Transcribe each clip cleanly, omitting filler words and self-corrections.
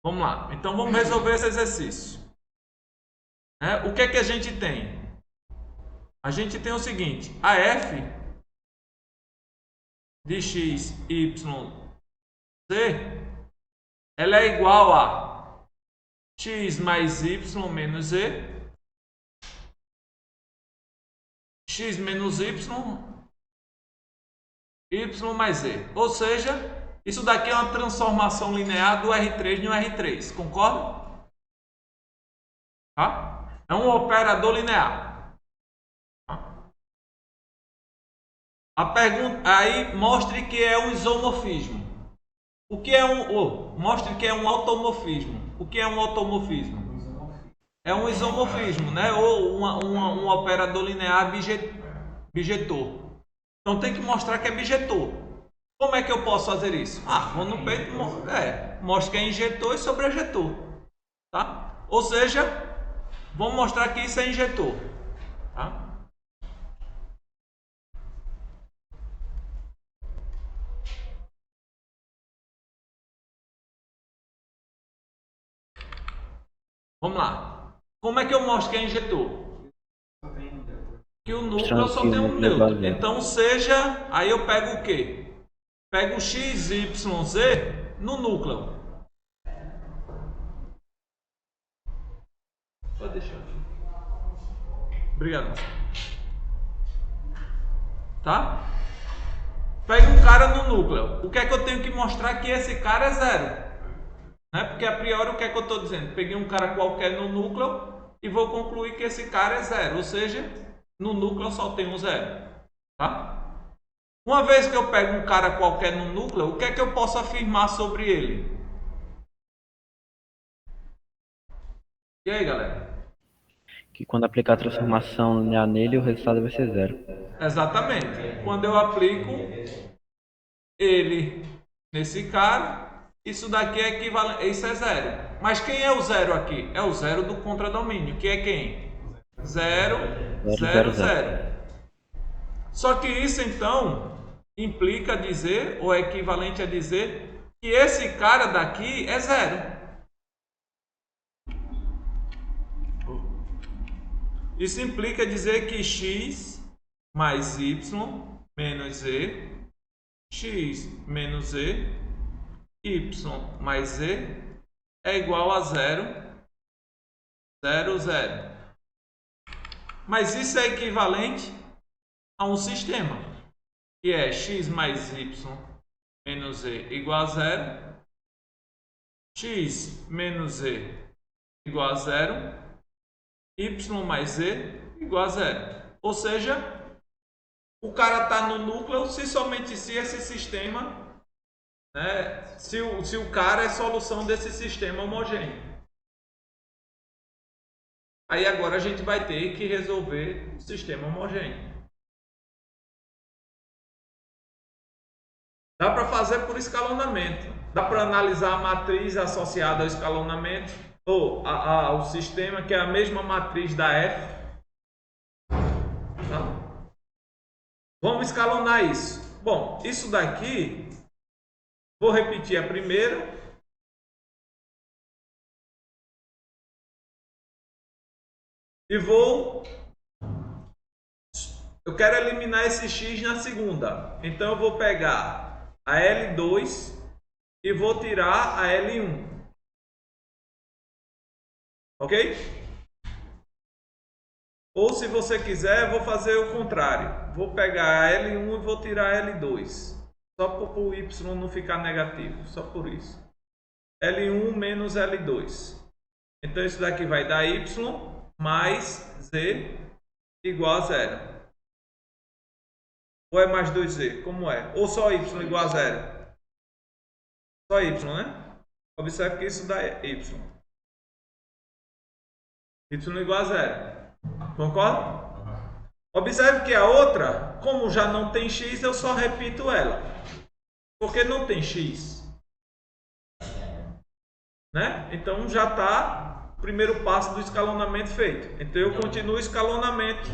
Vamos lá. Então vamos resolver esse exercício. O que é que a gente tem? A gente tem o seguinte: a f de x, y, z, ela é igual a x mais y menos z, x menos y, y mais z. Ou seja, isso daqui é uma transformação linear do R3 no R3. Concorda? Tá? É um operador linear. Tá? A pergunta aí mostre que é um isomorfismo. O que é mostre que é um automorfismo. O que é um automorfismo? É um isomorfismo, né? Ou um operador linear bijetor. Então tem que mostrar que é bijetor. Como é que eu posso fazer isso? Vou no peito, mostra que é injetor e sobrejetor. Tá? Ou seja, vamos mostrar que isso é injetor. Tá? Vamos lá. Como é que eu mostro que é injetor? Que o núcleo só tem um nêutron. Então seja, aí eu pego o quê? Pego o x, y, z no núcleo. Pode deixar aqui. Obrigado. Tá? Pego um cara no núcleo. O que é que eu tenho que mostrar? Que esse cara é zero. Né? Porque a priori o que é que eu estou dizendo? Peguei um cara qualquer no núcleo e vou concluir que esse cara é zero. Ou seja, no núcleo só tem um zero. Tá? Uma vez que eu pego um cara qualquer no núcleo, o que é que eu posso afirmar sobre ele? E aí, galera? Que quando aplicar a transformação linear nele, o resultado vai ser zero. Exatamente. Quando eu aplico ele nesse cara, isso daqui é equivalente, isso é zero. Mas quem é o zero aqui? É o zero do contradomínio, que é quem? Zero, Zero, zero, zero, zero. zero. Só que isso então implica dizer, ou é equivalente a dizer, que esse cara daqui é zero. Isso implica dizer que x mais y menos z, x menos z, y mais z é igual a 0, 0, 0. Mas isso é equivalente a um sistema, que é x mais y menos z igual a 0, x menos z igual a 0, y mais z igual a 0. Ou seja, o cara está no núcleo se somente se esse sistema, né, se o cara é solução desse sistema homogêneo. Aí agora a gente vai ter que resolver o sistema homogêneo. Dá para fazer por escalonamento. Dá para analisar a matriz associada ao escalonamento ou ao sistema, que é a mesma matriz da F. Tá? Vamos escalonar isso. Bom, isso daqui, vou repetir a primeira. E eu quero eliminar esse x na segunda. Então eu vou pegar a L2 e vou tirar a L1. Ok? Ou se você quiser, vou fazer o contrário. Vou pegar a L1 e vou tirar a L2. Só para o Y não ficar negativo. Só por isso. L1 menos L2. Então isso daqui vai dar Y mais Z igual a 0. Ou é mais 2Z? Como é? Ou só Y igual a 0? Só Y, né? Observe que isso dá Y. Y igual a 0. Concorda? Observe que a outra, como já não tem x, eu só repito ela. Porque não tem x. Né? Então já está o primeiro passo do escalonamento feito. Então eu continuo o escalonamento.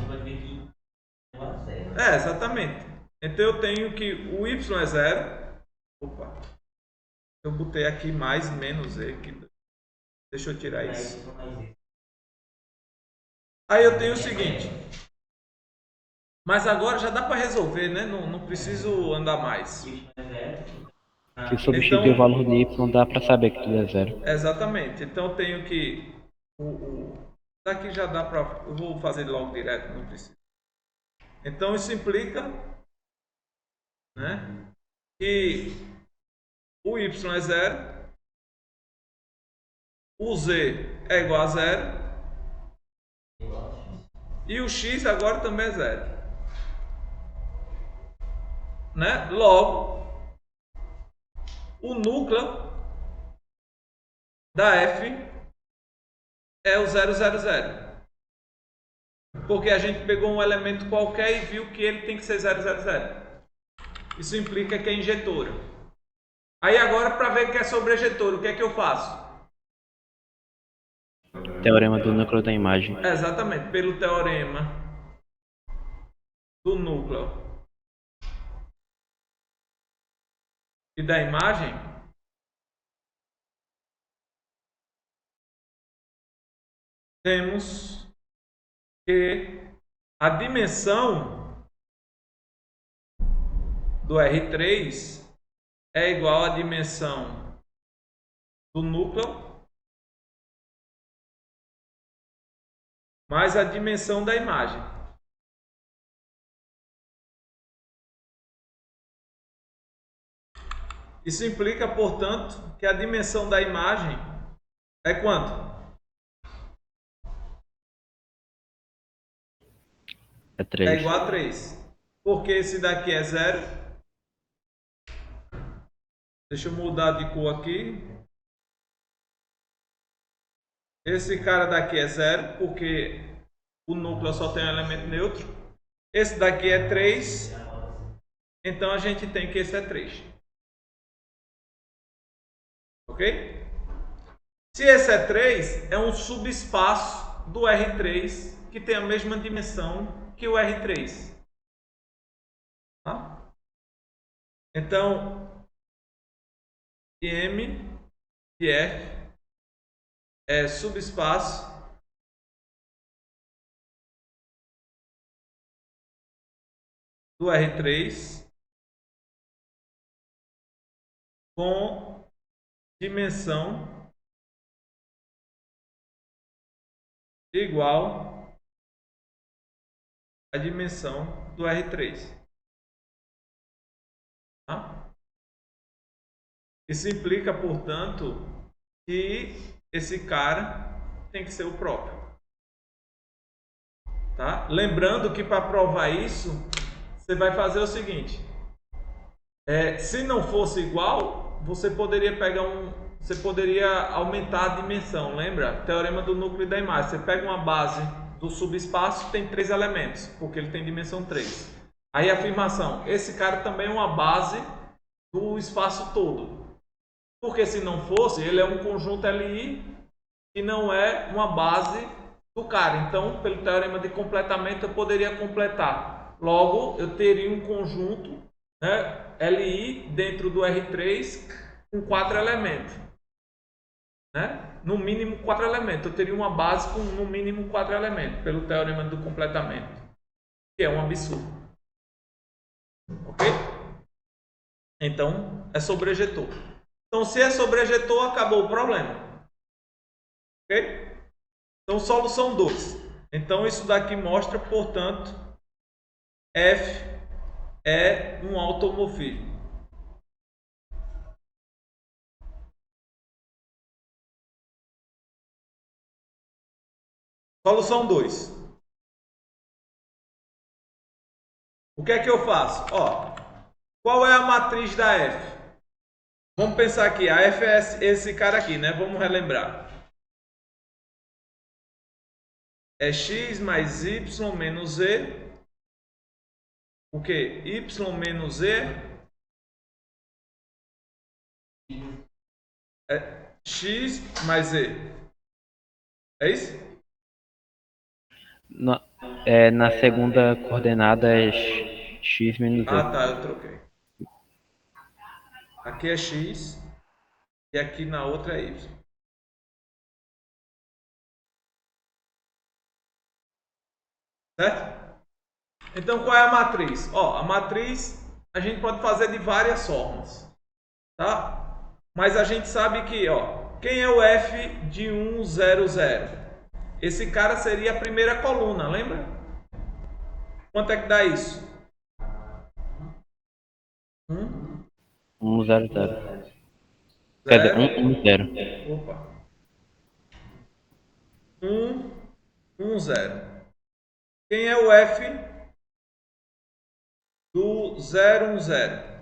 Exatamente. Então eu tenho que o y é 0. Opa. Eu botei aqui mais menos z. Deixa eu tirar isso. Aí eu tenho o seguinte. Mas agora já dá para resolver, né? Não preciso andar mais. Se substituir o Então, valor de y, dá pra saber que tudo é zero. exatamente. Então eu tenho que daqui já dá para, eu vou fazer logo direto, não precisa. Então isso implica, né, que o y é zero, o z é igual a zero e o x agora também é zero, né? Logo, o núcleo da f é o 000. Porque a gente pegou um elemento qualquer e viu que ele tem que ser 000. Isso implica que é injetora. Aí agora, para ver que é sobrejetora, o que é que eu faço? Teorema do núcleo da imagem. Exatamente, pelo teorema do núcleo e da imagem, temos que a dimensão do R3 é igual à dimensão do núcleo mais a dimensão da imagem. Isso implica, portanto, que a dimensão da imagem é quanto? É É 3. igual a 3. Porque esse daqui é 0. Deixa eu mudar de cor aqui. Esse cara daqui é 0, porque o núcleo só tem um elemento neutro. Esse daqui é 3. Então a gente tem que esse é 3. Ok? Se esse é 3, é um subespaço do R3 que tem a mesma dimensão que o R3. Tá? Então, M de F é subespaço do R3 com dimensão igual à dimensão do R3. Tá? Isso implica, portanto, que esse cara tem que ser o próprio. Tá? Lembrando que para provar isso, você vai fazer o seguinte. Se não fosse igual, você poderia você poderia aumentar a dimensão, lembra? Teorema do núcleo e da imagem. Você pega uma base do subespaço, tem 3 elementos, porque ele tem dimensão 3. Aí a afirmação, esse cara também é uma base do espaço todo. Porque se não fosse, ele é um conjunto Li que não é uma base do cara. Então, pelo teorema de completamento, eu poderia completar. Logo, eu teria um conjunto, né, Li dentro do R3 com 4 elementos. Né? No mínimo 4 elementos. Eu teria uma base com no mínimo 4 elementos, pelo teorema do completamento. Que é um absurdo. Ok? Então, é sobrejetor. Então, se é sobrejetor, acabou o problema. Ok? Então, solução 2. Então, isso daqui mostra, portanto, F é um automorfismo. Solução 2. O que é que eu faço? Ó, qual é a matriz da F? Vamos pensar aqui. A F é esse cara aqui, né? Vamos relembrar. É x mais y menos z. O que? Y menos z é x mais z. É isso? Na segunda coordenada é x menos z. Ah, tá, eu troquei. Aqui é x e aqui na outra é y. Certo? Então, qual é a matriz? Ó, a matriz a gente pode fazer de várias formas, tá? Mas a gente sabe que, ó, quem é o F de 1, 0, 0? Esse cara seria a primeira coluna, lembra? Quanto é que dá isso? 1, 0, 0. Quer dizer, 0. 1, 1, 0. Opa. 1, 1, 0. Quem é o F do 0, 1, 0?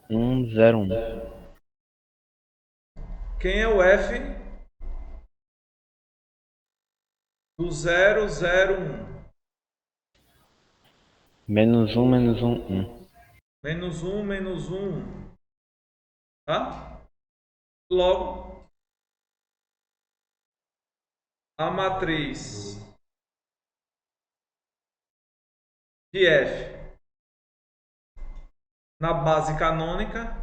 1, 0, 1. Quem é o F do 0, 0, 1? Menos 1, menos 1, 1. Menos 1, menos 1. Tá? Logo, a matriz de F na base canônica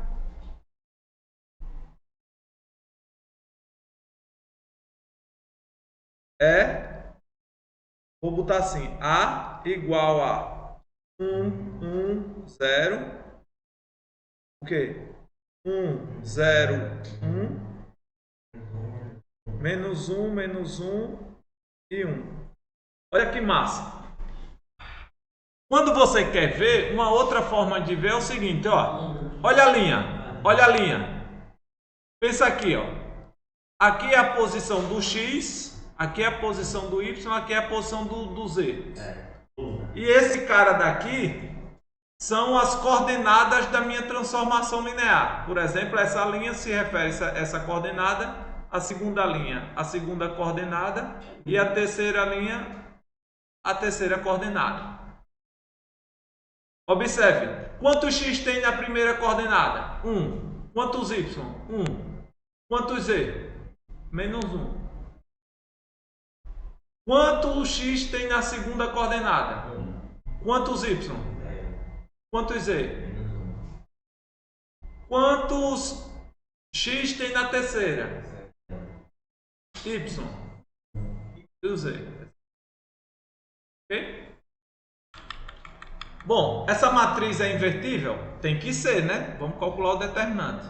é, vou botar assim, A igual a 1, 1, 0, o quê? 1, 0, 1, menos 1 e 1. Olha que massa. Quando você quer ver, uma outra forma de ver é o seguinte, ó. Olha a linha, olha a linha. Pensa aqui, ó. Aqui é a posição do X, aqui é a posição do Y, aqui é a posição do Z. E esse cara daqui são as coordenadas da minha transformação linear. Por exemplo, essa linha se refere a essa coordenada, a segunda linha, a segunda coordenada, e a terceira linha, a terceira coordenada. Observe, quantos x tem na primeira coordenada? 1. Quantos y? 1. Quantos z? Menos 1. Quantos x tem na segunda coordenada? Quantos y? Quantos z? Quantos x tem na terceira? Y e o z. Ok? Bom, essa matriz é invertível? Tem que ser, né? Vamos calcular o determinante.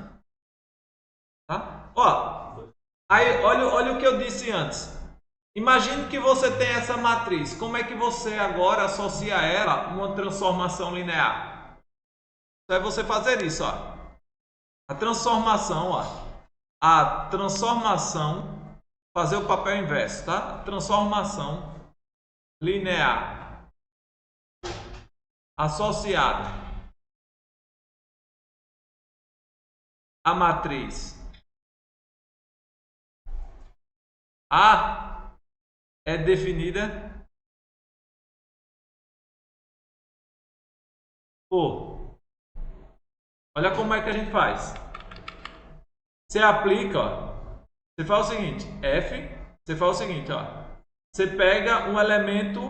Tá? Ó, aí, olha o que eu disse antes. Imagine que você tem essa matriz. Como é que você agora associa ela a uma transformação linear? É você fazer isso, ó. A transformação, ó. A transformação, fazer o papel inverso, tá? Transformação linear associada à matriz A é definida por... Olha como é que a gente faz. Você aplica, ó. Você faz o seguinte, F, você faz o seguinte, ó. Você pega um elemento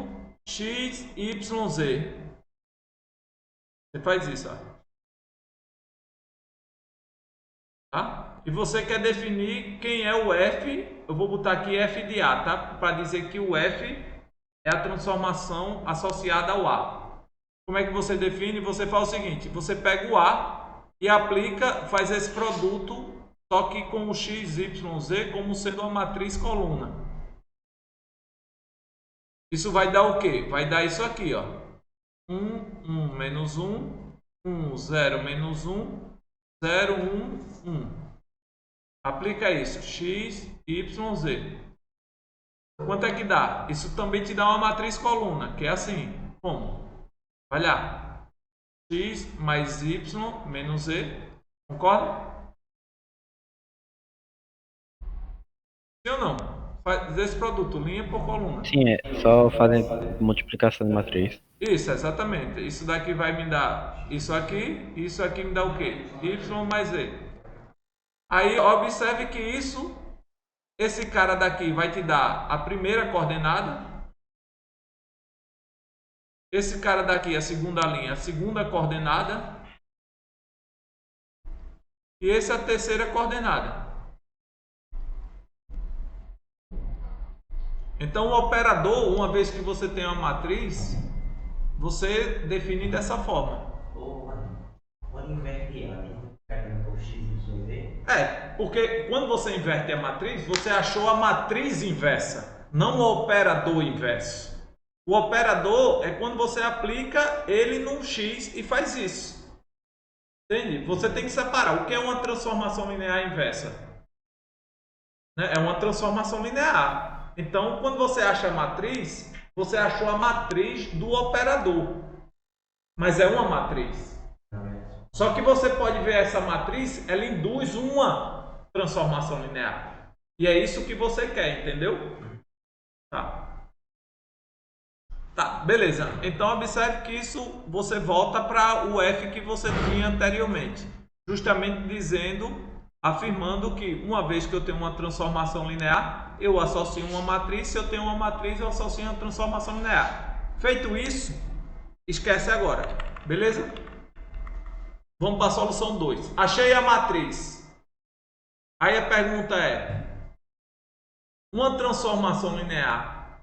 x, y, z. Você faz isso, ó. Tá? E você quer definir quem é o F. Eu vou botar aqui F de A, tá? Para dizer que o F é a transformação associada ao A. Como é que você define? Você faz o seguinte, você pega o A e aplica, faz esse produto, só que com o x, y, z como sendo uma matriz coluna. Isso vai dar o quê? Vai dar isso aqui, ó. 1, 1, menos 1, 1, 0, menos 1, 0, 1, 1. Aplica isso, x, y, z. Quanto é que dá? Isso também te dá uma matriz coluna, que é assim. Como? Vai lá. X mais y menos z. Concorda? Sim ou não? Faz esse produto, linha por coluna. Sim, é só fazer multiplicação de matriz. Isso, exatamente. Isso daqui vai me dar isso aqui me dá o quê? Y mais z. Aí observe que esse cara daqui vai te dar a primeira coordenada. Esse cara daqui, a segunda linha, a segunda coordenada. E essa é a terceira coordenada. Então o operador, uma vez que você tem uma matriz, você define dessa forma. Pode inverter ela, pegando o x, y, z. Porque quando você inverte a matriz, você achou a matriz inversa, não o operador inverso. O operador é quando você aplica ele num x e faz isso. Entende? Você tem que separar o que é uma transformação linear inversa. É uma transformação linear. Então, quando você acha a matriz, você achou a matriz do operador. Mas é uma matriz. Só que você pode ver essa matriz, ela induz uma transformação linear. E é isso que você quer, entendeu? Tá, beleza. Então observe que isso você volta para o f que você tinha anteriormente. Justamente dizendo, afirmando que uma vez que eu tenho uma transformação linear, eu associo uma matriz. Se eu tenho uma matriz, eu associo uma transformação linear. Feito isso, esquece agora. Beleza? Vamos para a solução 2. Achei a matriz. Aí a pergunta é: uma transformação linear,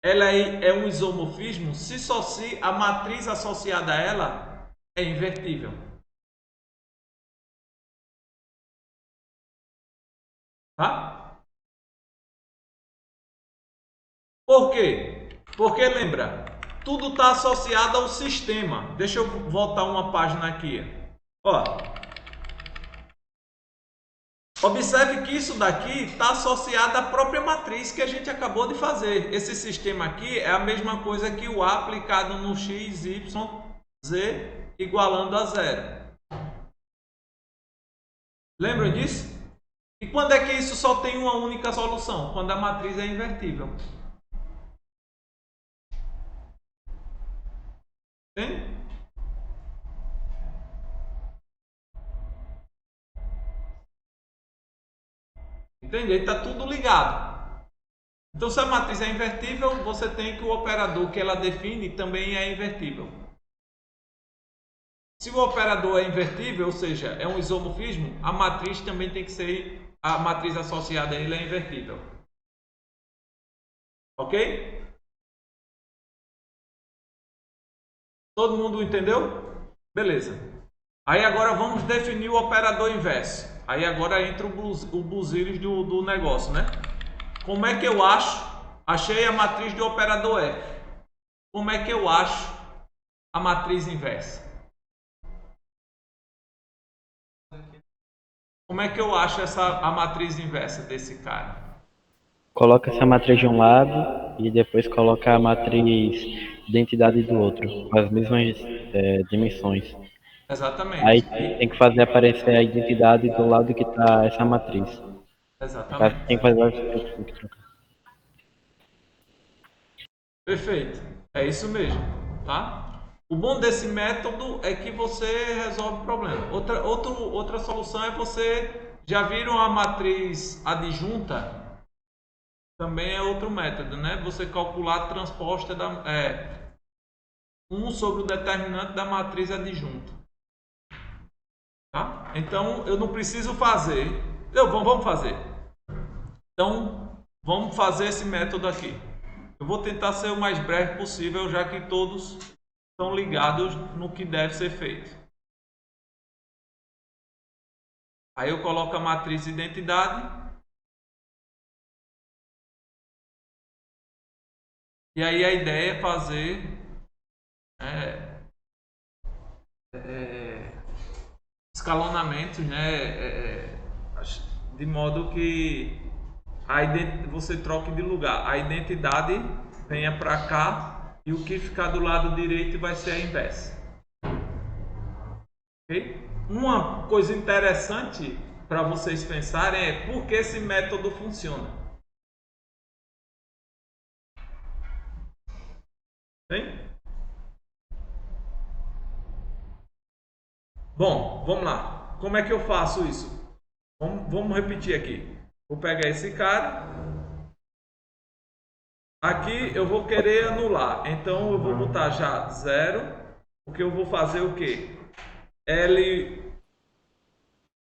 ela é um isomorfismo se só se a matriz associada a ela é invertível. Tá? Por quê? Porque lembra, tudo está associado ao sistema. Deixa eu voltar uma página aqui. Ó, observe que isso daqui está associado à própria matriz que a gente acabou de fazer. Esse sistema aqui é a mesma coisa que o A aplicado no x, y, z igualando a zero. Lembram disso? E quando é que isso só tem uma única solução? Quando a matriz é invertível. Entende? Entende? Aí está tudo ligado. Então, se a matriz é invertível, você tem que o operador que ela define também é invertível. Se o operador é invertível, ou seja, é um isomorfismo, a matriz também tem que ser, a matriz associada a ele é invertível. Ok? Todo mundo entendeu? Beleza. Aí agora vamos definir o operador inverso. Aí agora entra o buziris do negócio, né? Como é que eu acho? Achei a matriz do operador F. Como é que eu acho a matriz inversa? Como é que eu acho a matriz inversa desse cara? Coloca essa matriz de um lado e depois coloca a matriz identidade do outro, com as mesmas dimensões. Aí Exatamente. tem que fazer aparecer a identidade do lado que está essa matriz. No caso, tem que Exatamente. fazer tem que trocar. Perfeito. É isso mesmo, tá? O bom desse método é que você resolve o problema. Outra solução é você... Já viram a matriz adjunta? Também é outro método, né? Você calcular a transposta 1 sobre o determinante da matriz adjunta. Tá? Então, eu não preciso fazer. Vamos fazer. Então, vamos fazer esse método aqui. Eu vou tentar ser o mais breve possível, já que todos estão ligados no que deve ser feito. Aí eu coloco a matriz identidade. E aí a ideia é fazer escalonamentos, né? De modo que você troque de lugar. A identidade venha para cá e o que ficar do lado direito vai ser a inversa. Ok? Uma coisa interessante para vocês pensarem é por que esse método funciona. Tem? Bom, vamos lá. Como é que eu faço isso? Vamos repetir aqui. Vou pegar esse cara. Aqui eu vou querer anular. Então eu vou botar já 0. Porque eu vou fazer o quê? L1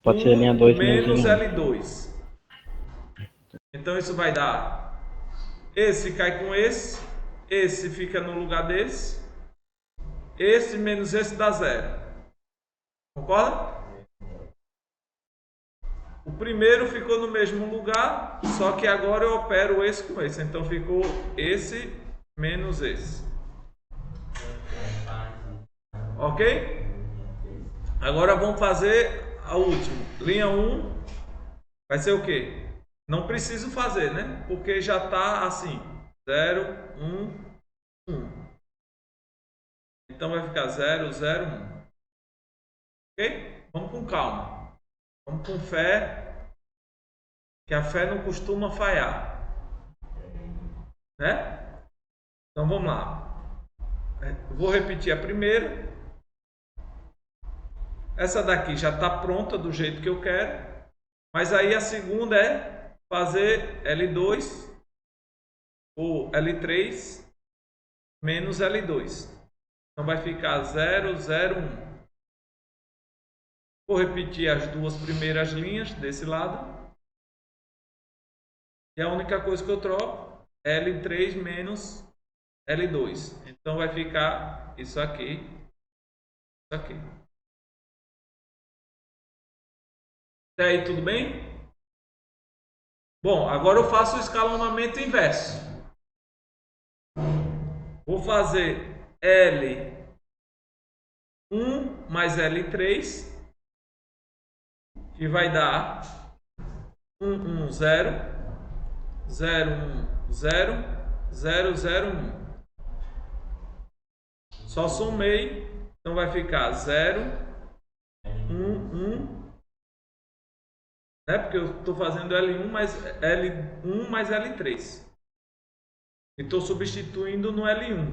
Pode ser linha 2 menos linha 1. L2. Então isso vai dar esse cai com esse fica no lugar desse, esse menos esse dá 0. Concorda? O primeiro ficou no mesmo lugar, só que agora eu opero esse com esse. Então ficou esse menos esse. Ok? Agora vamos fazer a última. Linha 1 vai ser o quê? Não preciso fazer, né? Porque já está assim. 0, 1, 1. Então vai ficar 0, 0, 1. Ok? Vamos com calma. Vamos com fé, que a fé não costuma falhar, né? Então vamos lá. Vou repetir a primeira. Essa daqui já está pronta do jeito que eu quero, mas aí a segunda é fazer L2 ou L3 menos L2. Então vai ficar 0, 0, 1. Vou repetir as duas primeiras linhas desse lado. E a única coisa que eu troco é L3 menos L2. Então vai ficar isso aqui. Isso aqui. Até aí tudo bem? Bom, agora eu faço o escalonamento inverso. Vou fazer L1 mais L3. Que vai dar 1, 1, 0, 0, 1, 0, 0, 0, 1. Só somei, então vai ficar 0, 1, 1, né? Porque eu estou fazendo L1 mais L3. E estou substituindo no L1.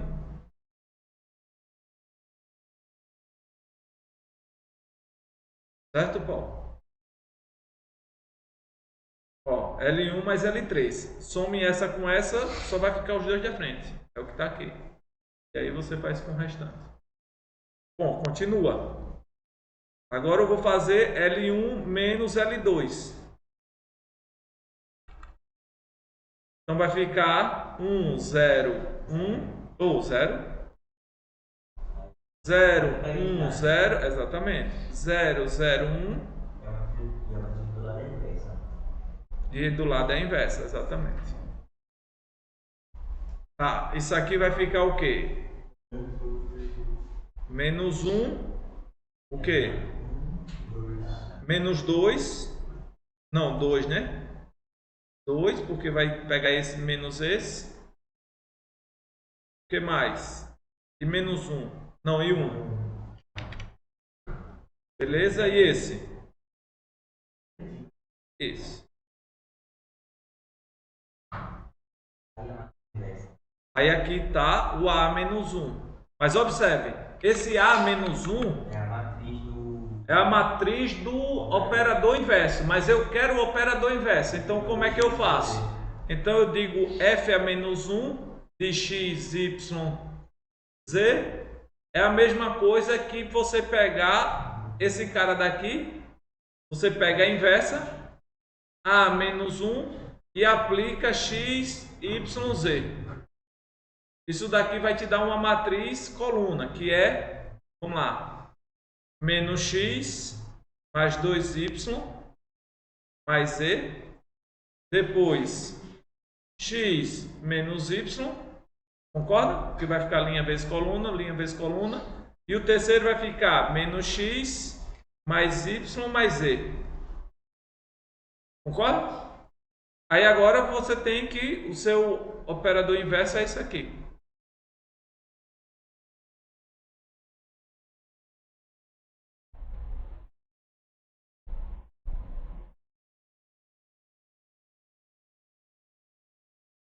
Certo, Paulo? Ó, L1 mais L3. Some essa com essa, só vai ficar os dois de frente. É o que está aqui. E aí você faz com o restante. Bom, continua. Agora eu vou fazer L1 menos L2. Então vai ficar 1, 0, 1, ou 0. 0, 1, 0, exatamente. 0, 0, 1. E do lado é a inversa, exatamente. Tá, isso aqui vai ficar o quê? Menos 1, o quê? Menos 2, não, 2, né? 2, porque vai pegar esse menos esse. O que mais? E menos 1, não, e 1. Beleza? E esse? Esse. Aí aqui está o A menos 1. Mas observe, esse A menos 1 é a matriz do operador inverso. Mas eu quero o operador inverso. Então como é que eu faço? Então eu digo F a menos 1 de x, y, z. É a mesma coisa que você pegar esse cara daqui. Você pega a inversa, A menos 1, e aplica x, y, z. Isso daqui vai te dar uma matriz coluna, que é, vamos lá, menos x mais 2y mais z. Depois, x menos y, concorda? Que vai ficar linha vezes coluna, linha vezes coluna. E o terceiro vai ficar menos x mais y mais z. Concorda? Aí agora você tem que, o seu operador inverso é isso aqui.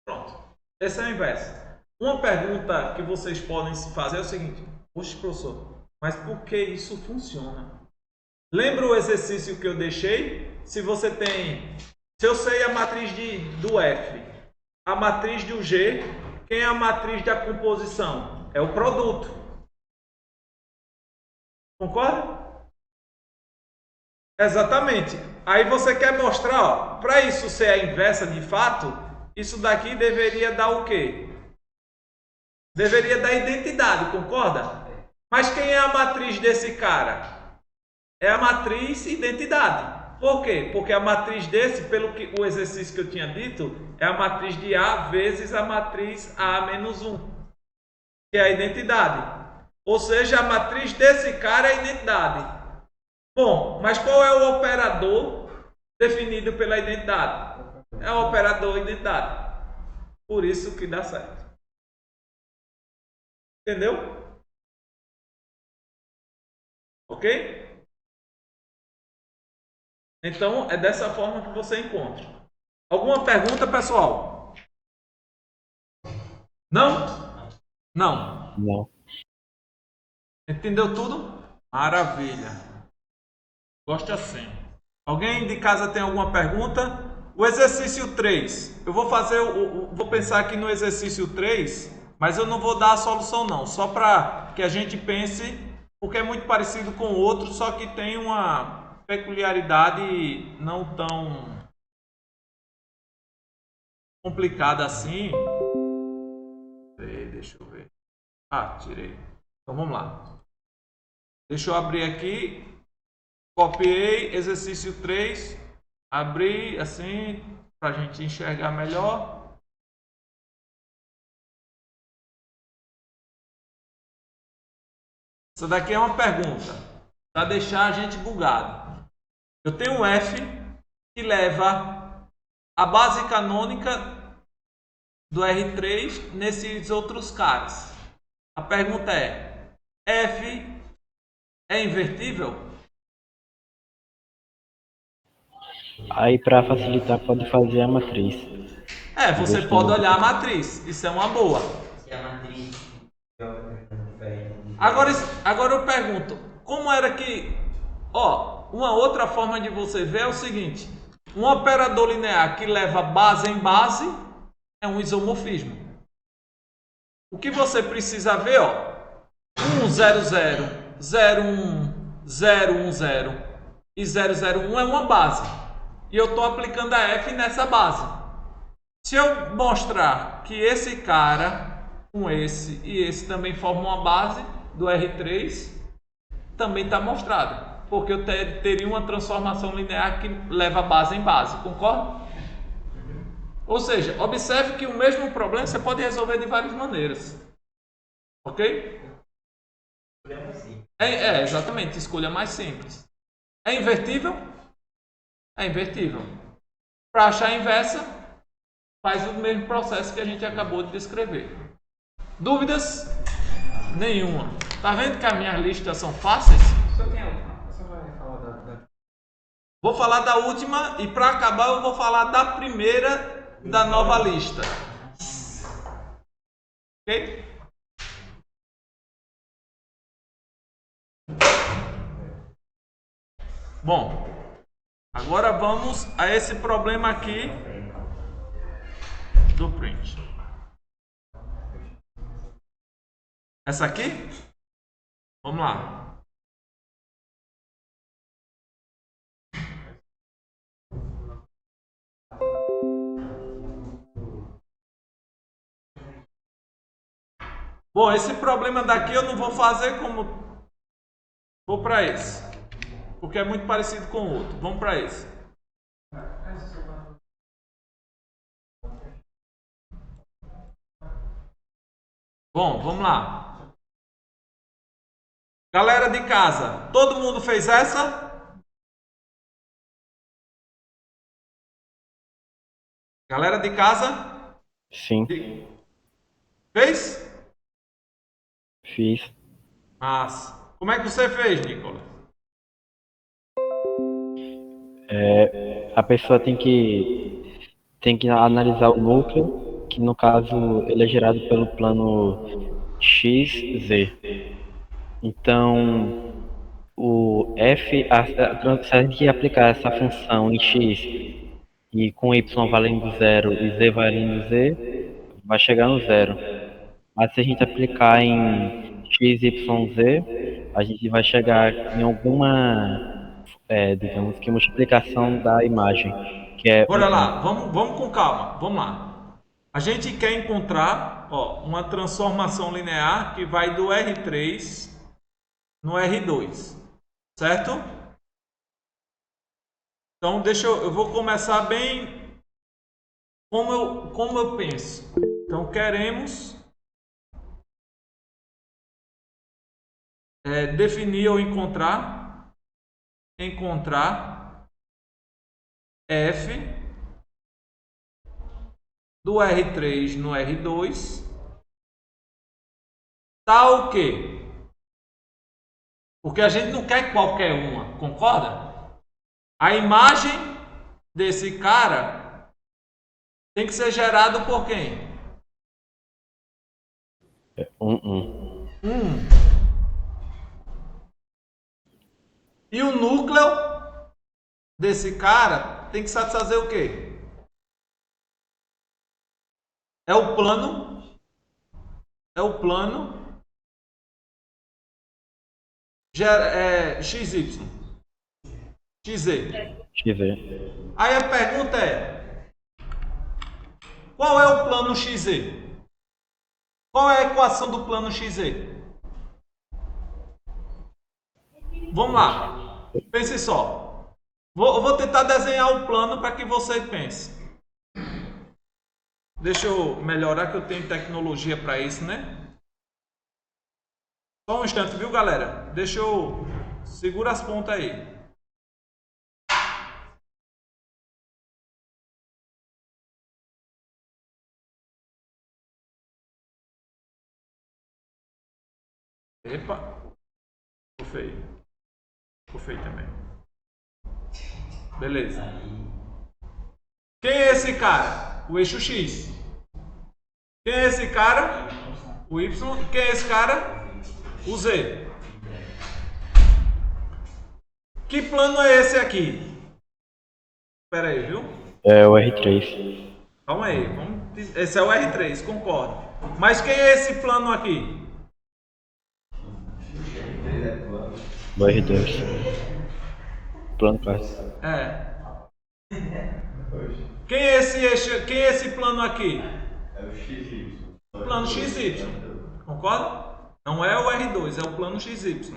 Pronto. Esse é o inverso. Uma pergunta que vocês podem se fazer é o seguinte: poxa, professor, mas por que isso funciona? Lembra o exercício que eu deixei? Se eu sei a matriz do F, a matriz do G, quem é a matriz da composição? É o produto. Concorda? Exatamente. Aí você quer mostrar, para isso ser a inversa de fato, isso daqui deveria dar o quê? Deveria dar identidade, concorda? Mas quem é a matriz desse cara? É a matriz identidade. Por quê? Porque a matriz desse, pelo que o exercício que eu tinha dito, é a matriz de A vezes a matriz A menos 1, que é a identidade. Ou seja, a matriz desse cara é a identidade. Bom, mas qual é o operador definido pela identidade? É o operador identidade. Por isso que dá certo. Entendeu? Ok? Então, é dessa forma que você encontra. Alguma pergunta, pessoal? Não? Não. Não. Entendeu tudo? Maravilha. Gosto assim. Alguém de casa tem alguma pergunta? O exercício 3. Eu vou fazer, vou pensar aqui no exercício 3, mas eu não vou dar a solução não. Só para que a gente pense, porque é muito parecido com o outro, só que tem uma peculiaridade não tão complicada assim. Deixa eu ver. Ah, tirei. Então vamos lá. Deixa eu abrir aqui. Copiei exercício 3. Abri assim para a gente enxergar melhor. Essa daqui é uma pergunta para deixar a gente bugado. Eu tenho um F que leva a base canônica do R3 nesses outros caras. A pergunta é: F é invertível? Aí, para facilitar, pode fazer a matriz. Você pode olhar a matriz. Isso é uma boa. Se a matriz diferente. Agora eu pergunto, como era que... uma outra forma de você ver é o seguinte. Um operador linear que leva base em base é um isomorfismo. O que você precisa ver, 1, 0, 0, 0, 1, 0, 1, 0 e 0, 0, 1 é uma base. E eu estou aplicando a F nessa base. Se eu mostrar que esse cara com esse e esse também formam uma base do R3, também está mostrado. Porque eu teria uma transformação linear que leva base em base, concorda? Ou seja, observe que o mesmo problema você pode resolver de várias maneiras. Ok? Exatamente, escolha mais simples. É invertível? É invertível. Para achar a inversa, faz o mesmo processo que a gente acabou de descrever. Dúvidas? Nenhuma. Tá vendo que as minhas listas são fáceis? Só tem a última. Você vai falar da... Vou falar da última e para acabar eu vou falar da primeira da nova lista. Ok? Bom, agora vamos a esse problema aqui do print. Essa aqui? Vamos lá. Bom, esse problema daqui eu não vou fazer como... Vou para esse. Porque é muito parecido com o outro. Vamos para esse. Bom, vamos lá. Galera de casa, todo mundo fez essa? Galera de casa? Sim, Fez? fiz. Mas, como é que você fez, Nicolas? A pessoa tem que analisar o núcleo, que no caso ele é gerado pelo plano XZ. Então, o F, se a gente aplicar essa função em X e com Y valendo zero e Z valendo Z, vai chegar no zero. Mas se a gente aplicar em X, Y, Z, a gente vai chegar em alguma, digamos que multiplicação da imagem, que é Bora lá, vamos com calma. Vamos lá. A gente quer encontrar, ó, uma transformação linear que vai do R3 no R2, certo? Então, eu vou começar bem como eu penso. Então, queremos definir ou encontrar f do R3 no R2 tal que, porque a gente não quer qualquer uma, concorda? A imagem desse cara tem que ser gerado por quem? 1. E o núcleo desse cara tem que satisfazer o quê? É o plano XY, XZ. XZ. Aí a pergunta é: qual é o plano XZ? Qual é a equação do plano XZ? Vamos lá, pense só. Vou tentar desenhar o plano para que você pense. Deixa eu melhorar que eu tenho tecnologia para isso, né? Só um instante, viu, galera? Deixa eu... Segura as pontas aí. Epa. Ficou feio. Ficou feio também. Beleza. Quem é esse cara? O eixo X. Quem é esse cara? O Y. E quem é esse cara? O Z. Que plano é esse aqui? Espera aí, viu? É o R3. Calma aí. Esse é o R3, concordo. Mas quem é esse plano aqui? O R2. Plano clássico. É. Quem é esse plano aqui? É o XY. Plano XY. Concorda? Não é o R2, é o plano XY.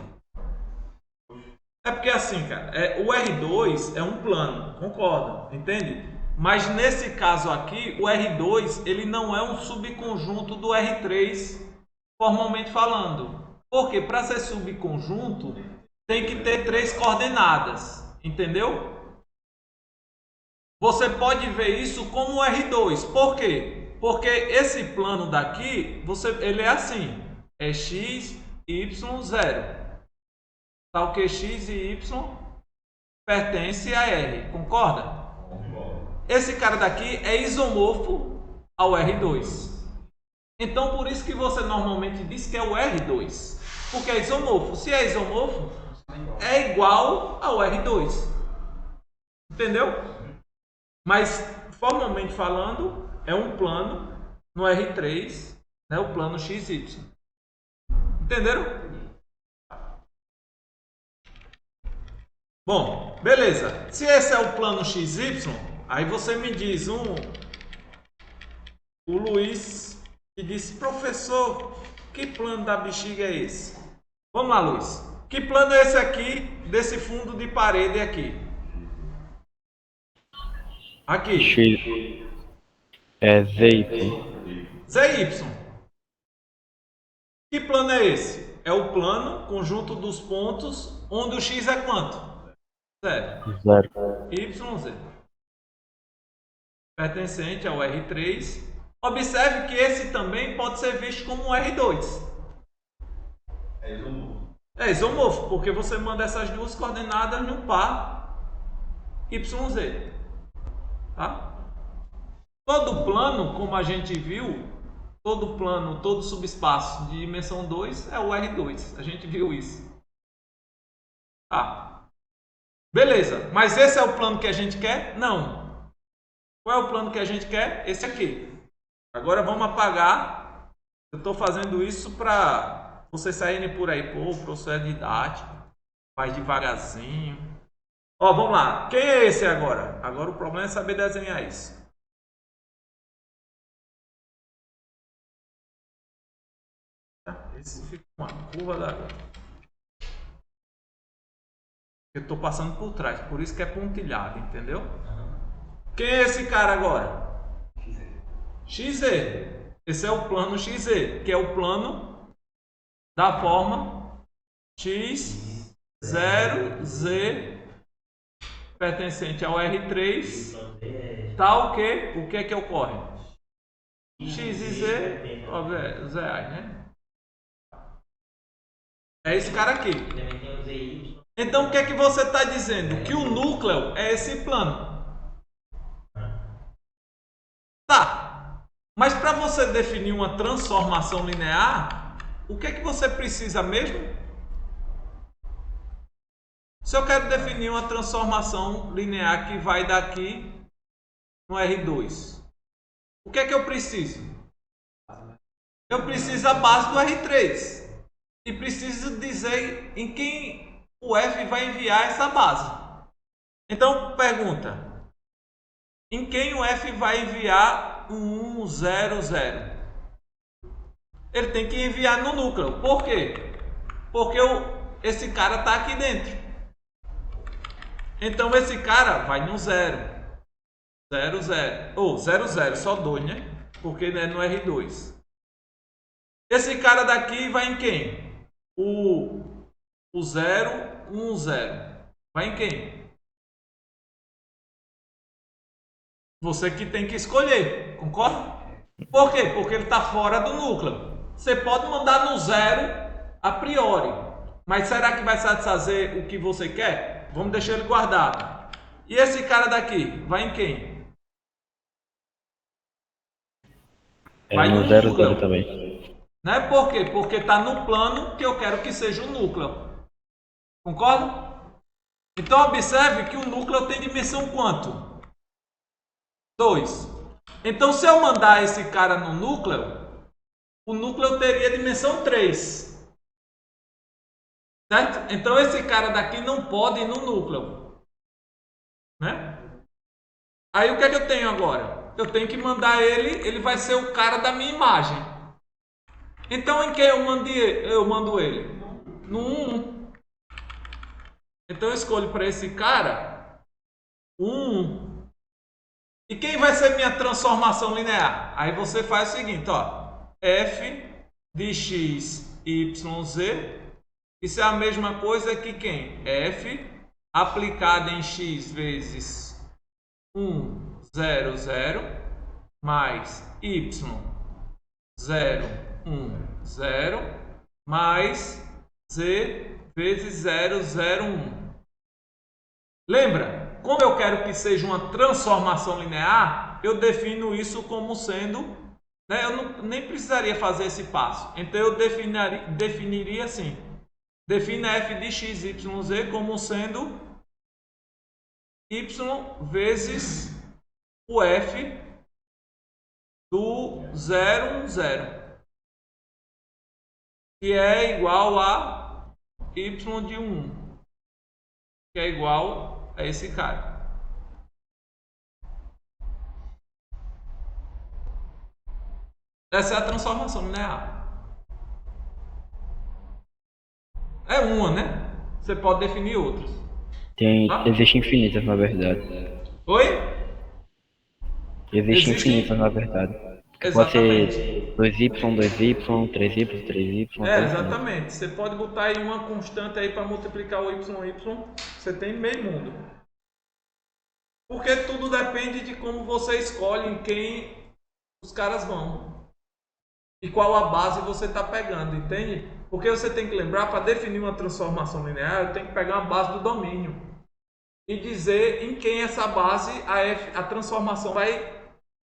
É porque assim, cara, o R2 é um plano, concorda? Entende? Mas nesse caso aqui, o R2 ele não é um subconjunto do R3 formalmente falando. Porque para ser subconjunto tem que ter 3 coordenadas, entendeu? Você pode ver isso como R2. Por quê? Porque esse plano daqui, ele é assim. É x, y, 0. Tal que x e y pertence a R. Concorda? Esse cara daqui é isomorfo ao R2. Então, por isso que você normalmente diz que é o R2. Porque é isomorfo. Se é isomorfo, é igual ao R2. Entendeu? Mas, formalmente falando, é um plano no R3, né, o plano XY. Entenderam? Bom, beleza. Se esse é o plano XY, aí você me diz o Luiz que disse: professor, que plano da bexiga é esse? Vamos lá, Luiz. Que plano é esse aqui, desse fundo de parede aqui? Aqui. X. É ZY. ZY. Que plano é esse? É o plano conjunto dos pontos onde o x é quanto? 0. 0. YZ. Pertencente ao R3. Observe que esse também pode ser visto como um R2. É isomorfo. É isomorfo, porque você manda essas duas coordenadas no par YZ. Tá? Todo plano, como a gente viu, todo plano, todo subespaço de dimensão 2 é o R2. A gente viu isso. Tá. Beleza. Mas esse é o plano que a gente quer? Não. Qual é o plano que a gente quer? Esse aqui. Agora vamos apagar. Eu estou fazendo isso para vocês saírem por aí. Pô, o professor é didático. Faz devagarzinho. Ó, vamos lá. Quem é esse agora? Agora o problema é saber desenhar isso. Isso fica uma curva d'água. Eu estou passando por trás, por isso que é pontilhado, entendeu? Quem é esse cara agora? XZ. Esse é o plano XZ, que é o plano da forma X, 0, Z, pertencente ao R3, tal que, o que é que ocorre? X e Z, ó, reais, né? É esse cara aqui. Também tem o ZY. Então o que é que você está dizendo? Que o núcleo é esse plano. Tá. Mas para você definir uma transformação linear, o que é que você precisa mesmo? Se eu quero definir uma transformação linear que vai daqui no R2, o que é que eu preciso? Eu preciso da base do R3 e preciso dizer em quem o F vai enviar essa base. Então pergunta: em quem o F vai enviar o 1, 0, 0? Ele tem que enviar no núcleo. Por quê? Porque esse cara está aqui dentro. Então esse cara vai no 0. 0, 0. Ou 0, 0, só 2, né? Porque é no R2. Esse cara daqui vai em quem? O 0, 1, 0. Vai em quem? Você que tem que escolher, concorda? Por quê? Porque ele está fora do núcleo. Você pode mandar no 0 a priori, mas será que vai satisfazer o que você quer? Vamos deixar ele guardado. E esse cara daqui, vai em quem? Vai no no 0, núcleo. 0 também. Né? Por quê? Porque está no plano que eu quero que seja o núcleo. Concorda? Então observe que o núcleo tem dimensão quanto? 2. Então se eu mandar esse cara no núcleo, o núcleo teria dimensão 3. Certo? Então esse cara daqui não pode ir no núcleo. Né? Aí o que é que eu tenho agora? Eu tenho que mandar ele vai ser o cara da minha imagem. Então em quem eu mando ele? No 1. Então eu escolho para esse cara o 1. E quem vai ser minha transformação linear? Aí você faz o seguinte, ó. F de x, y, z. Isso é a mesma coisa que quem? F aplicado em x vezes 1, 0, 0 mais y 0, 1, 0 mais z vezes 0, 0, 1. Lembra? Como eu quero que seja uma transformação linear, eu defino isso como sendo, né, eu nem precisaria fazer esse passo. Então eu definiria assim. Defina f de x, y, z como sendo y vezes o f do 0, 1, 0. Que é igual a y de 1. Que é igual a esse cara. Essa é a transformação linear. É uma, né? Você pode definir outras. Existe infinitas, na verdade. Oi? Existe infinitas, na verdade. Pode Exatamente. ser 2y, 2y, 3y, 3y. Exatamente. Você pode botar aí uma constante aí para multiplicar o y, você tem meio mundo. Porque tudo depende de como você escolhe em quem os caras vão. E qual a base você está pegando, entende? Porque você tem que lembrar, para definir uma transformação linear, eu tenho que pegar uma base do domínio. E dizer em quem essa base a transformação vai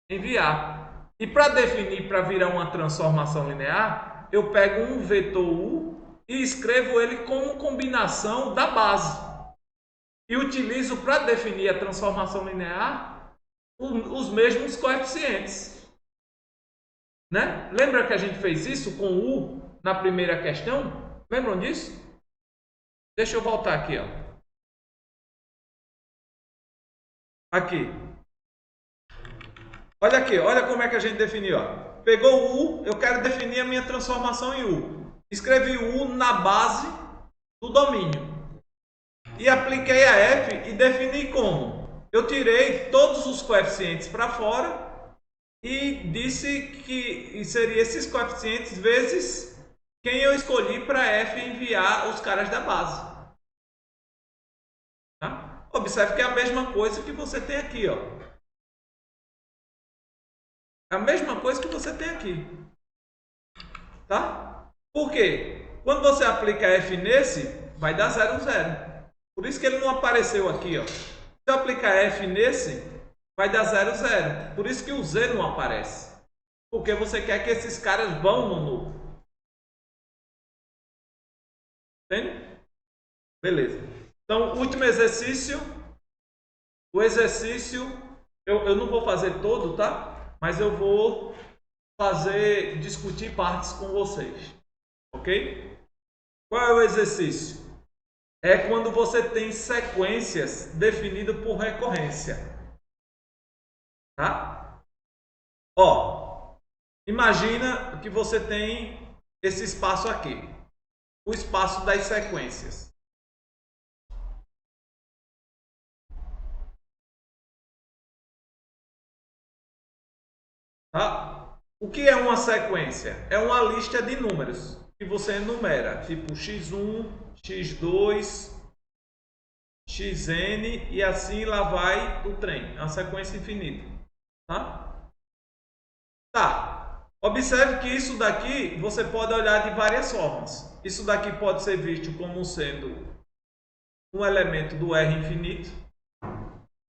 enviar. E para definir, para virar uma transformação linear, eu pego um vetor U e escrevo ele como combinação da base. E utilizo para definir a transformação linear os mesmos coeficientes. Né? Lembra que a gente fez isso com U na primeira questão? Lembram disso? Deixa eu voltar aqui, ó. Aqui. Olha aqui, olha como é que a gente definiu, ó. pegou U, eu quero definir a minha transformação em U. Escrevi U na base do domínio. E apliquei a F e defini como? Eu tirei todos os coeficientes para fora e disse que seria esses coeficientes vezes quem eu escolhi para F enviar os caras da base. Tá? Observe que é a mesma coisa que você tem aqui, ó. É a mesma coisa que você tem aqui. Tá? Por quê? Quando você aplica F nesse, vai dar 0, 0. Por isso que ele não apareceu aqui, ó. Se eu aplicar F nesse, vai dar 0, 0. Por isso que o Z não aparece. Porque você quer que esses caras vão no nulo. Entende? Beleza. Então, último exercício. O exercício, eu não vou fazer todo, tá? Mas eu vou discutir partes com vocês. Ok? Qual é o exercício? É quando você tem sequências definidas por recorrência. Tá? Ó, imagina que você tem esse espaço aqui. O espaço das sequências. Tá? O que é uma sequência? É uma lista de números que você enumera, tipo x1, x2, xn e assim lá vai o trem. É uma sequência infinita. Tá? Tá. Observe que isso daqui você pode olhar de várias formas. Isso daqui pode ser visto como sendo um elemento do R infinito,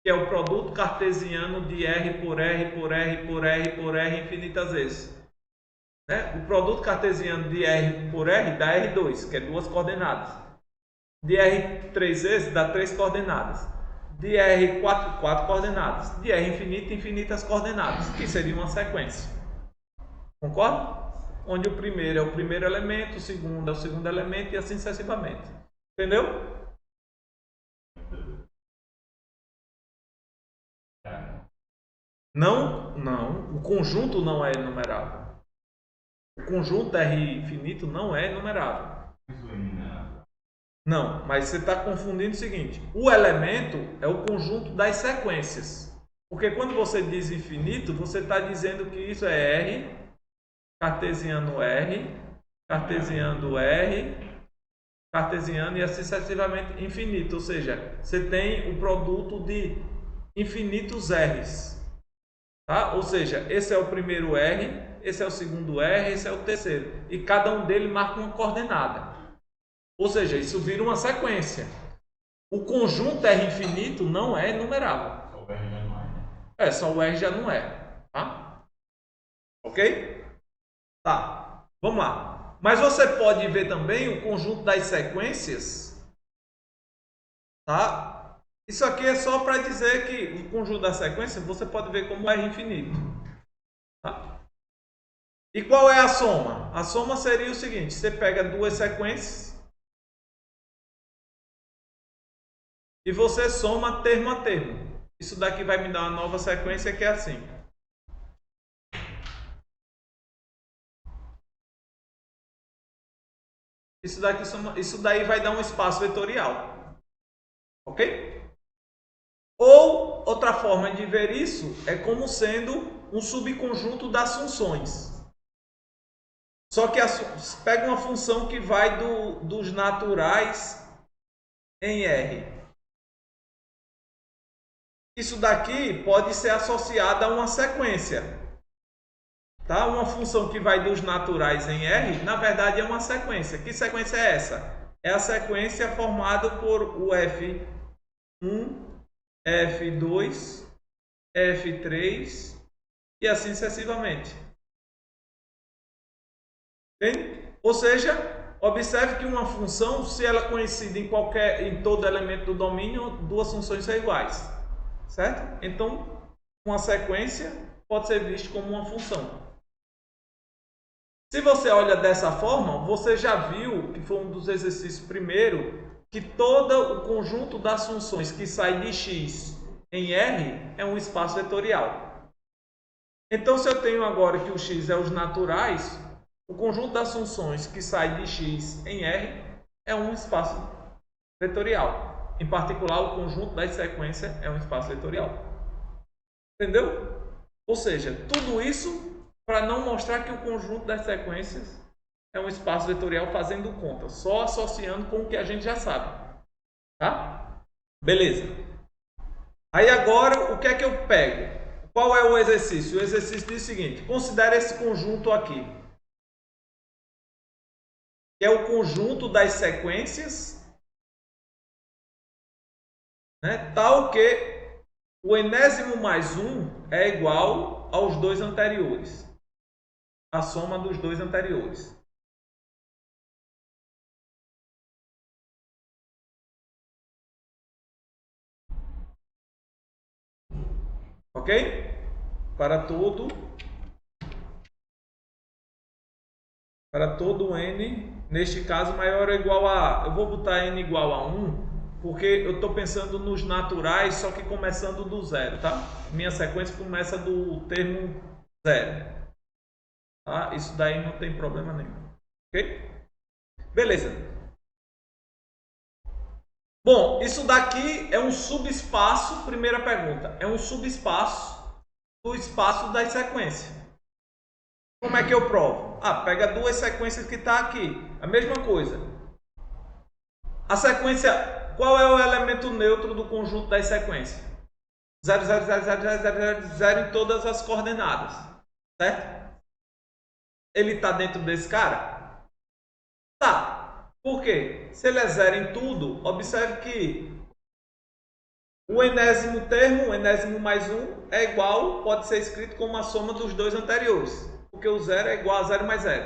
que é o produto cartesiano de R por R por R por R por R infinitas vezes. Né? O produto cartesiano de R por R dá R2, que é 2 coordenadas. De R 3 vezes dá 3 coordenadas. De R 4 coordenadas. De R infinito, infinitas coordenadas, que seria uma sequência. Concorda? Onde o primeiro é o primeiro elemento, o segundo é o segundo elemento e assim sucessivamente. Entendeu? Não, não. O conjunto não é enumerável. O conjunto R infinito não é enumerável. Não, mas você está confundindo o seguinte. O elemento é o conjunto das sequências. Porque quando você diz infinito, você está dizendo que isso é R, cartesiano R, cartesiano R, cartesiano e assim sucessivamente infinito. Ou seja, você tem o produto de infinitos R's. Tá? Ou seja, esse é o primeiro R, esse é o segundo R, esse é o terceiro. E cada um deles marca uma coordenada. Ou seja, isso vira uma sequência. O conjunto R infinito não é enumerável. Só o R já não é. É, só o R já não é. Tá? Ok? Tá. Vamos lá. Mas você pode ver também o conjunto das sequências. Tá? Isso aqui é só para dizer que o conjunto da sequência você pode ver como R infinito. Tá? E qual é a soma? A soma seria o seguinte: você pega duas sequências e você soma termo a termo. Isso daqui vai me dar uma nova sequência que é assim. Isso daí vai dar um espaço vetorial. Ok? Ou, outra forma de ver isso é como sendo um subconjunto das funções. Só que pega uma função que vai dos naturais em R. Isso daqui pode ser associado a uma sequência. Tá? Uma função que vai dos naturais em R, na verdade é uma sequência. Que sequência é essa? É a sequência formada por o F1, F2, F3 e assim sucessivamente. Entende? Ou seja, observe que uma função, se ela coincide em todo elemento do domínio, duas funções são iguais. Certo? Então, uma sequência pode ser vista como uma função. Se você olha dessa forma, você já viu, que foi um dos exercícios primeiro, que todo o conjunto das funções que sai de x em R é um espaço vetorial. Então, se eu tenho agora que o x é os naturais, o conjunto das funções que sai de x em R é um espaço vetorial. Em particular, o conjunto das sequências é um espaço vetorial. Entendeu? Ou seja, tudo isso para não mostrar que o conjunto das sequências é um espaço vetorial fazendo conta, só associando com o que a gente já sabe. Tá? Beleza. Aí agora, o que é que eu pego? Qual é o exercício? O exercício diz o seguinte: considere esse conjunto aqui, que é o conjunto das sequências, né, tal que o enésimo mais 1 é igual aos dois anteriores, a soma dos dois anteriores. Ok? Para todo n, neste caso maior ou igual a, eu vou botar n igual a 1, porque eu estou pensando nos naturais, só que começando do zero, tá? Minha sequência começa do termo zero, tá? Isso daí não tem problema nenhum, ok? Beleza. Bom, isso daqui é um subespaço, primeira pergunta, é um subespaço do espaço das sequências. Como é que eu provo? Ah, pega duas sequências que está aqui, a mesma coisa. A sequência, qual é o elemento neutro do conjunto das sequências? 0, 0, 0, 0, 0, 0, 0, 0 em todas as coordenadas, certo? Ele está dentro desse cara? Tá. Por quê? Se ele é 0 em tudo, observe que o enésimo termo, o enésimo mais 1, é igual, pode ser escrito como a soma dos dois anteriores, porque o 0 é igual a 0 mais 0.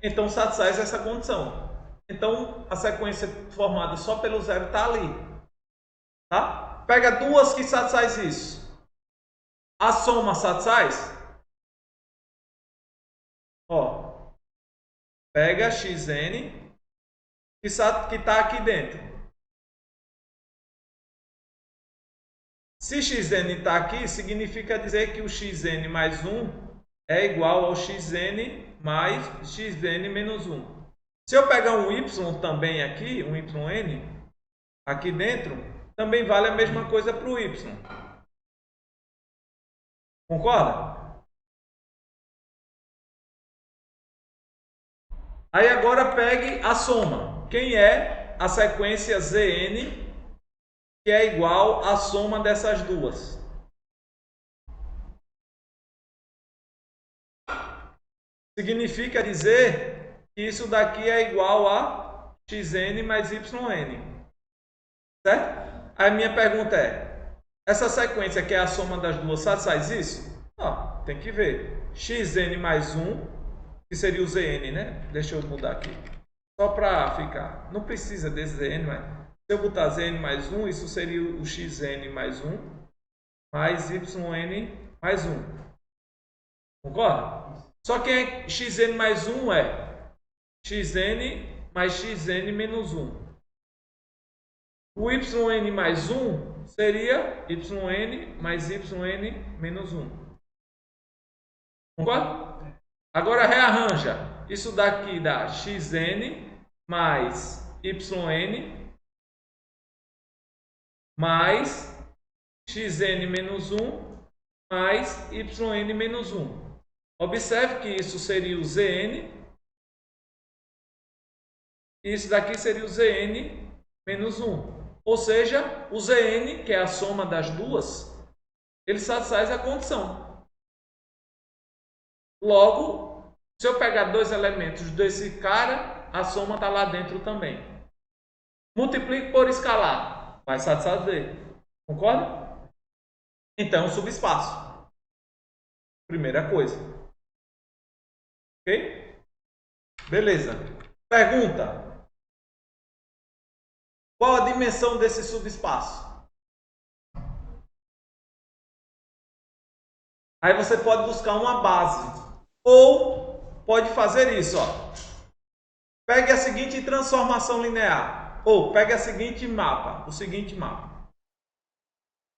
Então satisfaz essa condição. Então a sequência formada só pelo 0 está ali. Tá? Pega duas que satisfaz isso. A soma satisfaz? Ó, pega xn que está aqui dentro. Se xn está aqui, significa dizer que o xn mais 1 é igual ao xn mais xn menos 1. Se eu pegar um y também aqui, um yn, aqui dentro, também vale a mesma coisa para o y. Concorda? Aí agora pegue a soma. Quem é a sequência Zn que é igual à soma dessas duas? Significa dizer que isso daqui é igual a xn mais yn. Certo? Aí minha pergunta é, essa sequência que é a soma das duas satisfaz isso? Ó, tem que ver. Xn mais 1, que seria o Zn, né? Deixa eu mudar aqui. Só para ficar. Não precisa desse Zn, mas se eu botar Zn mais 1, isso seria o xn mais 1 mais yn mais 1. Concorda? Só que xn mais 1 é xn mais xn menos 1. O yn mais 1 seria yn mais yn menos 1. Concorda? Agora rearranja. Isso daqui dá xn mais yn mais xn menos 1 mais yn menos 1. Observe que isso seria o Zn e isso daqui seria o Zn menos 1. Ou seja, o Zn, que é a soma das duas, ele satisfaz a condição. Logo, se eu pegar dois elementos desse cara, a soma está lá dentro também. Multiplico por escalar, vai satisfazer. Concorda? Então, subespaço. Primeira coisa. Ok? Beleza. Pergunta. Qual a dimensão desse subespaço? Aí você pode buscar uma base. Ou pode fazer isso, ó. Pegue a seguinte transformação linear. Ou pegue a seguinte mapa, o seguinte mapa.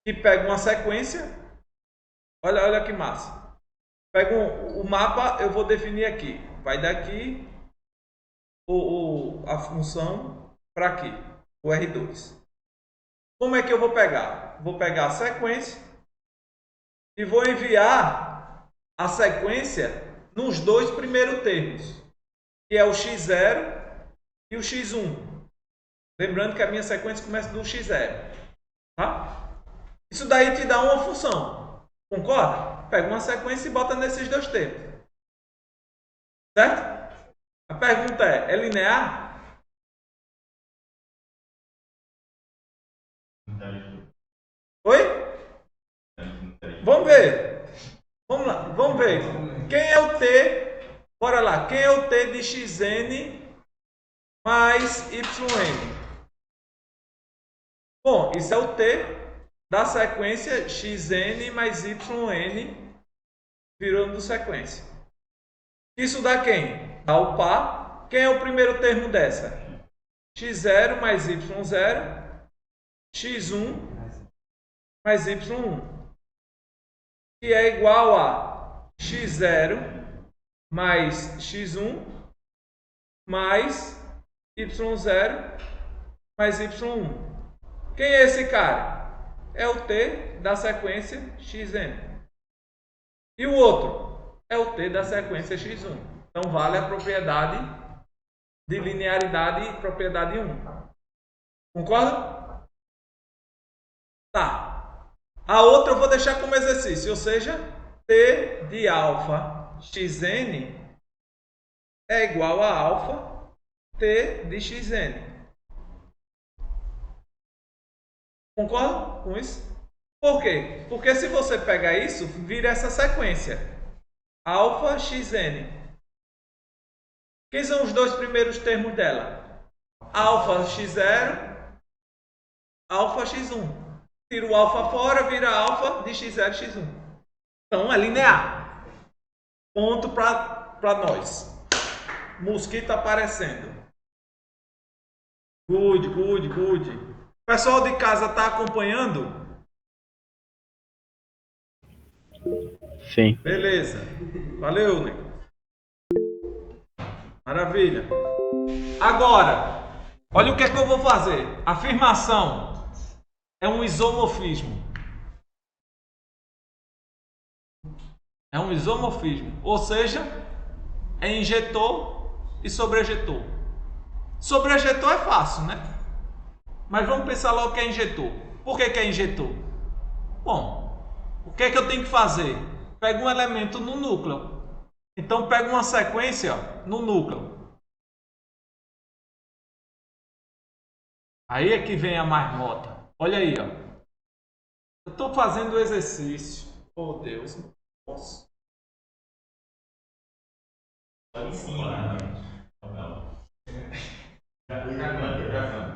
Que pega uma sequência Olha que massa. Pega o mapa, eu vou definir aqui. Vai daqui a função para aqui, o R2. Como é que eu vou pegar? Vou pegar a sequência e vou enviar a sequência nos dois primeiros termos, que é o x0 e o x1. Lembrando que a minha sequência começa do x0. Tá? Isso daí te dá uma função. Concorda? Pega uma sequência e bota nesses dois termos. Certo? A pergunta é linear? Oi? Vamos ver. Vamos lá, vamos ver. Quem é o T? Bora lá. Quem é o T de xn mais yn? Bom, isso é o T da sequência xn mais yn virando sequência. Isso dá quem? Dá o par. Quem é o primeiro termo dessa? x0 mais y0, x1 mais y1. Que é igual a x0 mais x1 mais y0 mais y1. Quem é esse cara? É o T da sequência xn. E o outro? É o T da sequência x1. Então vale a propriedade de linearidade, propriedade 1. Concorda? Tá. A outra eu vou deixar como exercício, ou seja, T de alfa xn é igual a alfa T de xn. Concorda com isso? Por quê? Porque se você pegar isso, vira essa sequência. Alfa xn. Quem são os dois primeiros termos dela? Alfa x0, alfa x1. Tira o alfa fora, vira alfa de x0 e x1. Então é linear. Ponto para nós. Mosquito aparecendo. Good. O pessoal de casa está acompanhando? Sim. Beleza. Valeu, nego. Maravilha. Agora, olha o que é que eu vou fazer. Afirmação é um isomorfismo. É um isomorfismo. Ou seja, é injetor e sobrejetor. Sobrejetor é fácil, né? Mas vamos pensar logo que é injetor. Por que é injetor? Bom, o que é que eu tenho que fazer? Pego um elemento no núcleo. Então pego uma sequência no núcleo. Aí é que vem a marmota. Olha aí, ó. Eu estou fazendo o exercício. Oh, Deus. Não posso.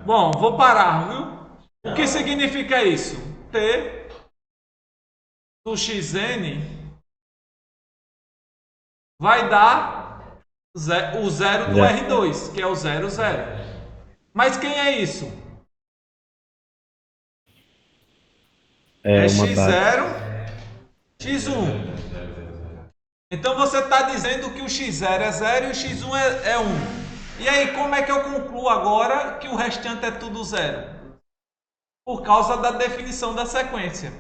Bom, vou parar, viu? O que significa isso? T do xn vai dar o zero do R2, que é o 0, 0. Mas quem é isso? É x0, x1. Então você está dizendo que o x0 é 0 e o x1 é 1. E aí, como é que eu concluo agora que o restante é tudo 0? Por causa da definição da sequência.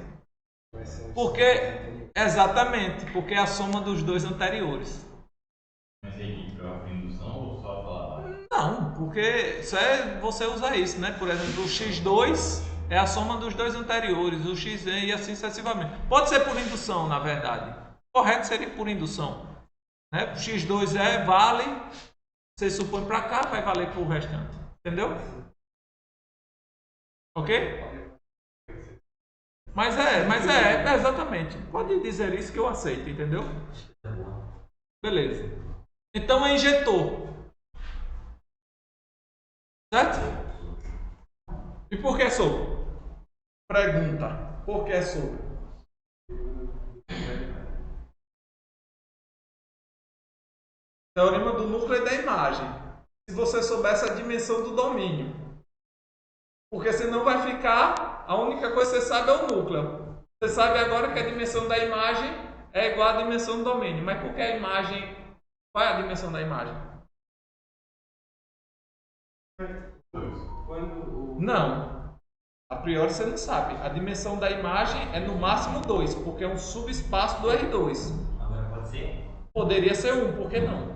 Porque, exatamente, porque é a soma dos dois anteriores. Mas aí, para indução ou só falar? Não, porque você usa isso, né? Por exemplo, o x2 é a soma dos dois anteriores, o xn e assim sucessivamente. Pode ser por indução, na verdade. Correto seria por indução. Né? O x2 vale, você supõe para cá, vai valer para o restante. Entendeu? Ok? Mas exatamente. Pode dizer isso que eu aceito, entendeu? Beleza. Então é injetor. Certo? E por que sobre? Pergunta. Por que sobre? Teorema do núcleo e da imagem. Se você soubesse a dimensão do domínio. Porque senão vai ficar... A única coisa que você sabe é o núcleo. Você sabe agora que a dimensão da imagem é igual à dimensão do domínio. Mas por que a imagem... Qual é a dimensão da imagem? Não. A priori você não sabe. A dimensão da imagem é no máximo 2, porque é um subespaço do R2. Agora pode ser? Poderia ser 1, por que não?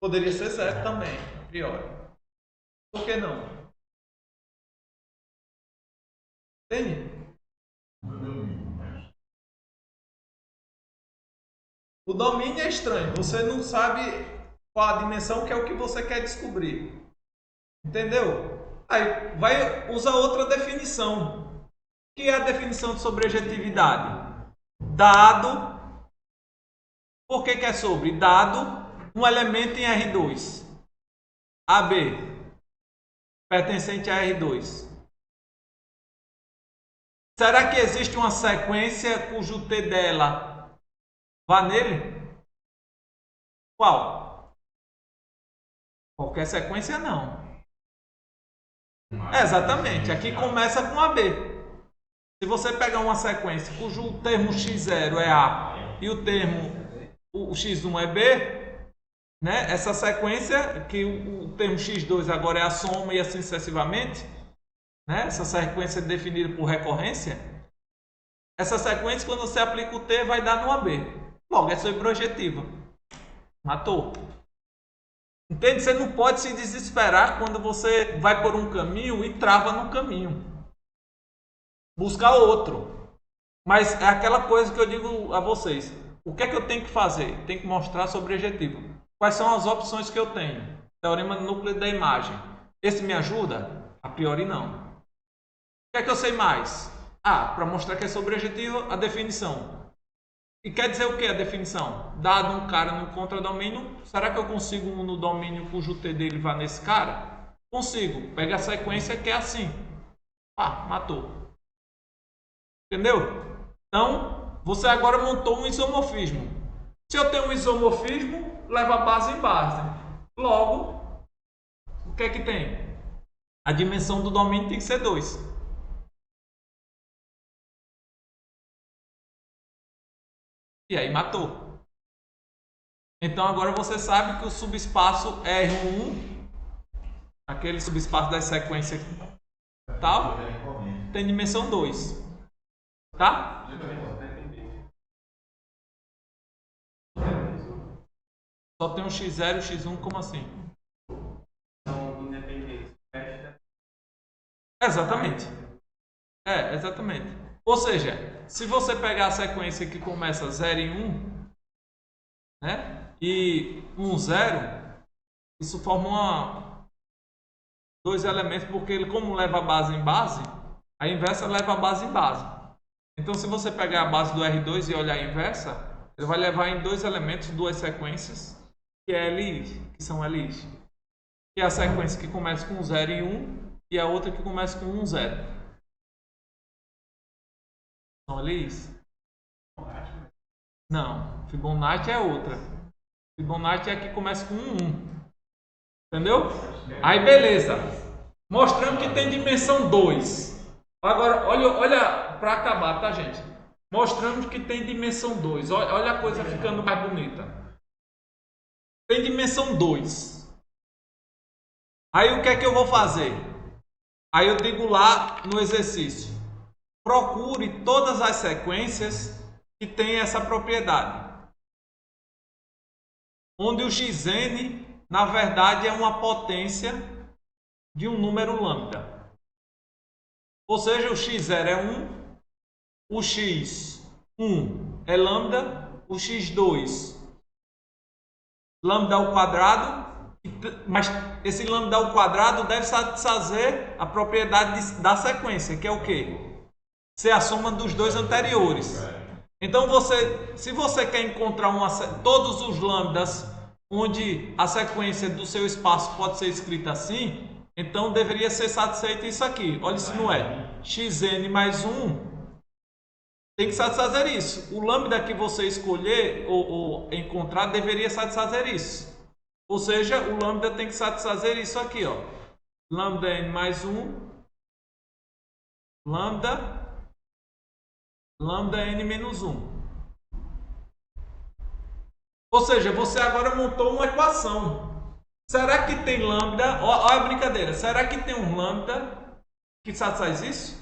Poderia ser 0 também, a priori. Por que não? Entende? O domínio é estranho. Você não sabe qual a dimensão que é o que você quer descobrir. Entendeu? Aí vai usar outra definição. O que é a definição de sobrejetividade? Dado. Por que é sobre? Dado um elemento em R2. AB. Pertencente a R2. Será que existe uma sequência cujo T dela vá nele? Qual? Qualquer sequência não. Exatamente. Aqui começa com AB. Se você pegar uma sequência cujo termo x0 é A e o termo o x1 é B, né? Essa sequência que o termo x2 agora é a soma e assim sucessivamente, né? Essa sequência definida por recorrência. Essa sequência, quando você aplica o T, vai dar no AB. Logo, é sobreprojetiva. Matou. Entende? Você não pode se desesperar quando você vai por um caminho e trava no caminho. Buscar outro. Mas é aquela coisa que eu digo a vocês. O que é que eu tenho que fazer? Tenho que mostrar sobrejetiva. Quais são as opções que eu tenho? Teorema do núcleo da imagem. Esse me ajuda? A priori não. O que é que eu sei mais? Para mostrar que é sobrejetiva, a definição. E quer dizer o que a definição? Dado um cara no contradomínio, será que eu consigo um no domínio cujo T dele vá nesse cara? Consigo. Pega a sequência que é assim. Matou. Entendeu? Então, você agora montou um isomorfismo. Se eu tenho um isomorfismo, leva base em base. Logo, o que é que tem? A dimensão do domínio tem que ser 2. E aí matou. Então agora você sabe que o subespaço R1, aquele subespaço da sequência tal, tem dimensão 2. Tá? Só tem um x0 e x1, como assim? São independentes. Exatamente. Exatamente. Ou seja, se você pegar a sequência que começa 0 em 1, né? E 1, 0, isso forma dois elementos, porque ele, como leva a base em base, a inversa leva a base em base. Então, se você pegar a base do R2 e olhar a inversa, ele vai levar em dois elementos, duas sequências, que é LI, que são LIs. Que é a sequência que começa com 0 e 1 e a outra que começa com 1, 0. São LIs? Não, Fibonacci é outra. Fibonacci é a que começa com 1, 1. Entendeu? Aí, beleza. Mostrando que tem dimensão 2. Agora, olha para acabar, tá, gente? Mostrando que tem dimensão 2. Olha a coisa ficando mais bonita. Tem dimensão 2. Aí o que é que eu vou fazer? Aí eu digo lá no exercício. Procure todas as sequências que têm essa propriedade. Onde o xn, na verdade, é uma potência de um número lambda. Ou seja, o x0 é 1, o x1 é lambda, o x2 lambda ao quadrado, mas esse lambda ao quadrado deve satisfazer a propriedade da sequência, que é o quê? Ser a soma dos dois anteriores. Então, se você quer encontrar todos os lambdas onde a sequência do seu espaço pode ser escrita assim, então deveria ser satisfeito isso aqui. Olha se não é. Xn mais 1 tem que satisfazer isso. O lambda que você escolher ou encontrar deveria satisfazer isso. Ou seja, o lambda tem que satisfazer isso aqui, ó. Lambda n mais 1 lambda n menos 1. Ou seja, você agora montou uma equação. Será que tem lambda? Olha a brincadeira. Será que tem um lambda que satisfaz isso?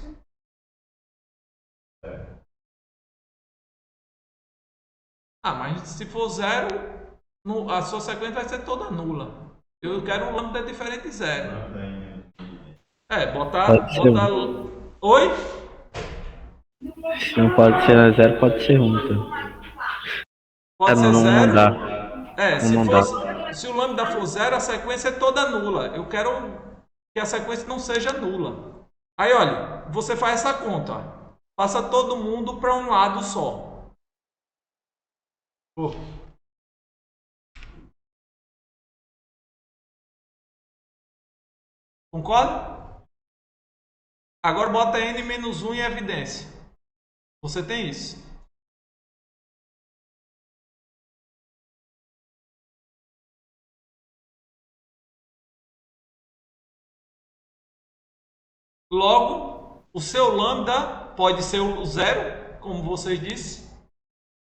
Ah, mas se for zero, a sua sequência vai ser toda nula. Eu quero um lambda diferente de zero. Botar. Pode ser Oi? Se não pode ser 0, pode ser 1. Então. Pode ser Não zero. Não dá. Se o lambda for zero, a sequência é toda nula. Eu quero que a sequência não seja nula. Aí, olha, você faz essa conta. Ó. Passa todo mundo para um lado só. Concorda? Agora bota n menos 1 em evidência. Você tem isso. Logo, o seu lambda pode ser o zero, como vocês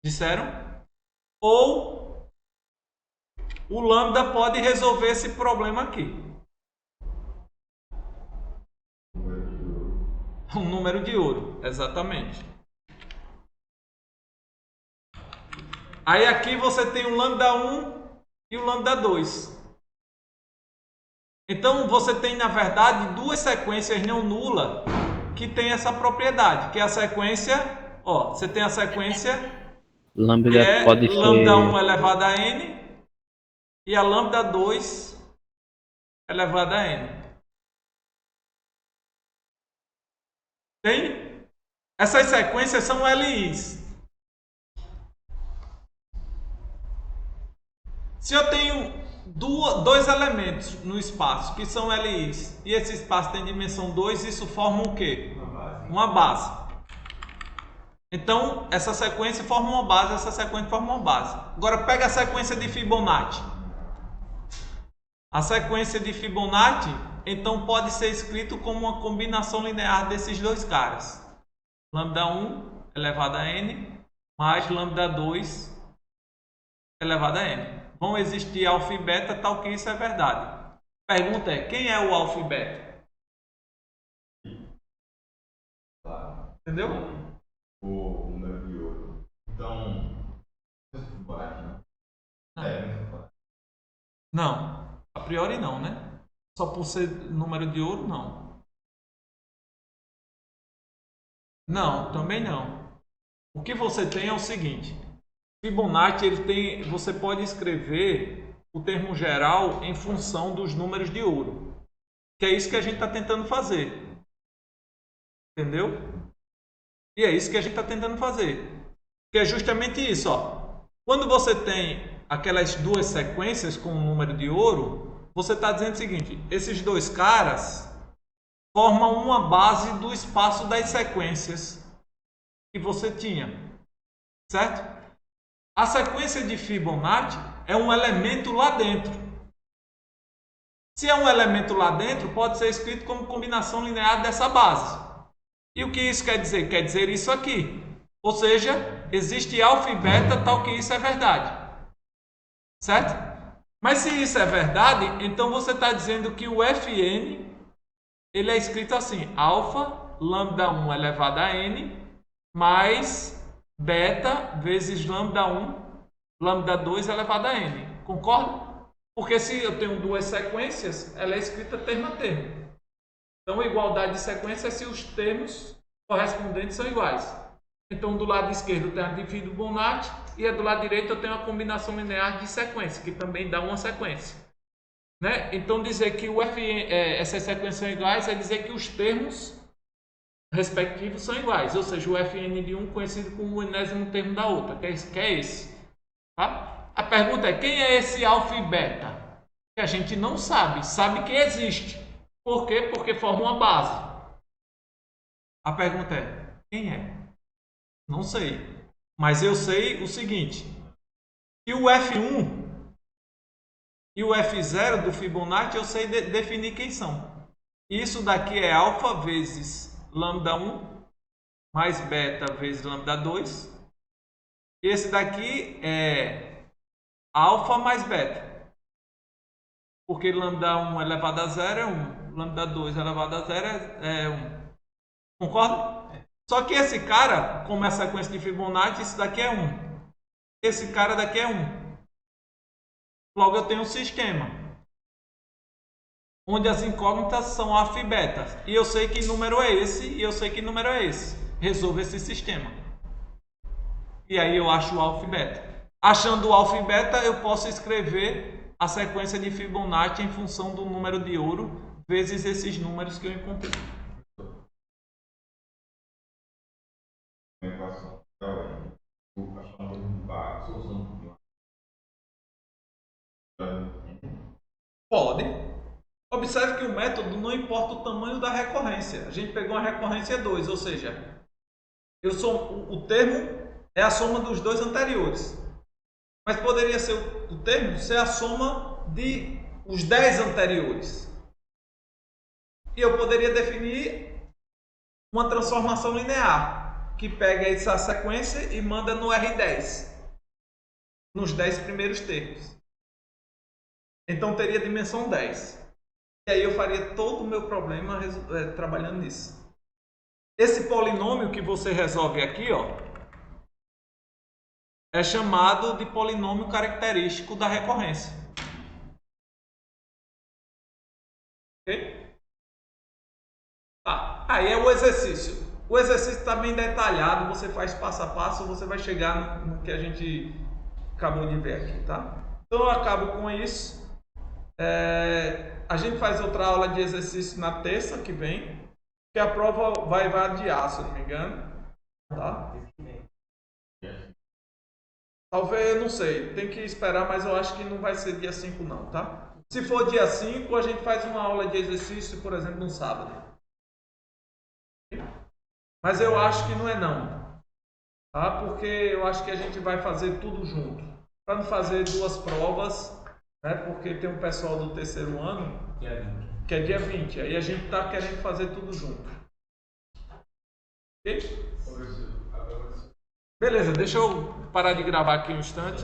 disseram, ou o lambda pode resolver esse problema aqui. Um número de ouro, exatamente. Aí aqui você tem o lambda 1 e o lambda 2. Então você tem, na verdade, duas sequências não nulas que tem essa propriedade, que é a sequência, ó, você tem a sequência Lambda que é pode lambda ser 1 elevado a n e a lambda 2 elevado a n. Tem? Essas sequências são LIs. Se eu tenho dois elementos no espaço que são LIs e esse espaço tem dimensão 2, isso forma o quê? Uma base. Então, essa sequência forma uma base, essa sequência forma uma base. Agora, pega a sequência de Fibonacci. A sequência de Fibonacci, então, pode ser escrito como uma combinação linear desses dois caras. Lambda 1 elevado a n mais lambda 2 elevado a n. Vão existir alfa e beta, tal que isso é verdade. Pergunta é, quem é o alfa e beta? Entendeu? O número de ouro. Então, Não, a priori não, né? Só por ser número de ouro, não. Não, também não. O que você tem é o seguinte. Fibonacci, você pode escrever o termo geral em função dos números de ouro. Que é isso que a gente está tentando fazer. Entendeu? E é isso que a gente está tentando fazer. Que é justamente isso, ó. Quando você tem aquelas duas sequências com o número de ouro, você está dizendo o seguinte, esses dois caras formam uma base do espaço das sequências que você tinha. Certo? A sequência de Fibonacci é um elemento lá dentro. Se é um elemento lá dentro, pode ser escrito como combinação linear dessa base. E o que isso quer dizer? Quer dizer isso aqui. Ou seja, existe alfa e beta, tal que isso é verdade. Certo? Mas se isso é verdade, então você está dizendo que o Fn ele é escrito assim, alfa lambda 1 elevado a n mais beta vezes lambda 1, lambda 2 elevado a n. Concorda? Porque se eu tenho duas sequências, ela é escrita termo a termo. Então, igualdade de sequência é se os termos correspondentes são iguais. Então, do lado esquerdo tem a de Fibonacci e do lado direito eu tenho a combinação linear de sequência, que também dá uma sequência. Né? Então, dizer que essas sequências são iguais é dizer que os termos respectivos são iguais, ou seja, o Fn de um conhecido como o enésimo termo da outra, que é esse. Tá? A pergunta é, quem é esse alfa e beta? Que a gente não sabe, sabe que existe. Por quê? Porque forma uma base. A pergunta é, quem é? Não sei. Mas eu sei o seguinte, que o F1 e o F0 do Fibonacci eu sei definir quem são. Isso daqui é alfa vezes lambda 1 mais beta vezes lambda 2. E esse daqui é alfa mais beta. Porque lambda 1 elevado a 0 é 1. Lambda 2 elevado a 0 é 1. Concorda? Só que esse cara, como é a sequência de Fibonacci, isso daqui é 1. Esse cara daqui é 1. Logo eu tenho um sistema onde as incógnitas são alfa e beta. E eu sei que número é esse e eu sei que número é esse. Resolvo esse sistema. E aí eu acho o alfa e beta. Achando o alfa e beta, eu posso escrever a sequência de Fibonacci em função do número de ouro vezes esses números que eu encontrei. Uma equação teórica. A solução básica, solução Pode. Observe que o método não importa o tamanho da recorrência. A gente pegou a recorrência 2, ou seja, o termo é a soma dos dois anteriores. Mas poderia ser o termo ser a soma de os 10 anteriores. E eu poderia definir uma transformação linear, que pega essa sequência e manda no R10, nos 10 primeiros termos. Então teria dimensão 10. E aí eu faria todo o meu problema trabalhando nisso. Esse polinômio que você resolve aqui, ó, é chamado de polinômio característico da recorrência. Ok? Tá. Aí é o exercício. O exercício está bem detalhado, você faz passo a passo, você vai chegar no que a gente acabou de ver aqui, tá? Então eu acabo com isso. A gente faz outra aula de exercício na terça que vem, que a prova vai adiar, se eu não me engano, tá? Talvez, eu não sei, tem que esperar, mas eu acho que não vai ser dia 5 não, tá? Se for dia 5, a gente faz uma aula de exercício, por exemplo, no sábado. Mas eu acho que não é não, tá? Porque eu acho que a gente vai fazer tudo junto, para não fazer duas provas, né? Porque tem um pessoal do terceiro ano que é dia 20, aí a gente está querendo fazer tudo junto. Ok? Beleza, deixa eu parar de gravar aqui um instante.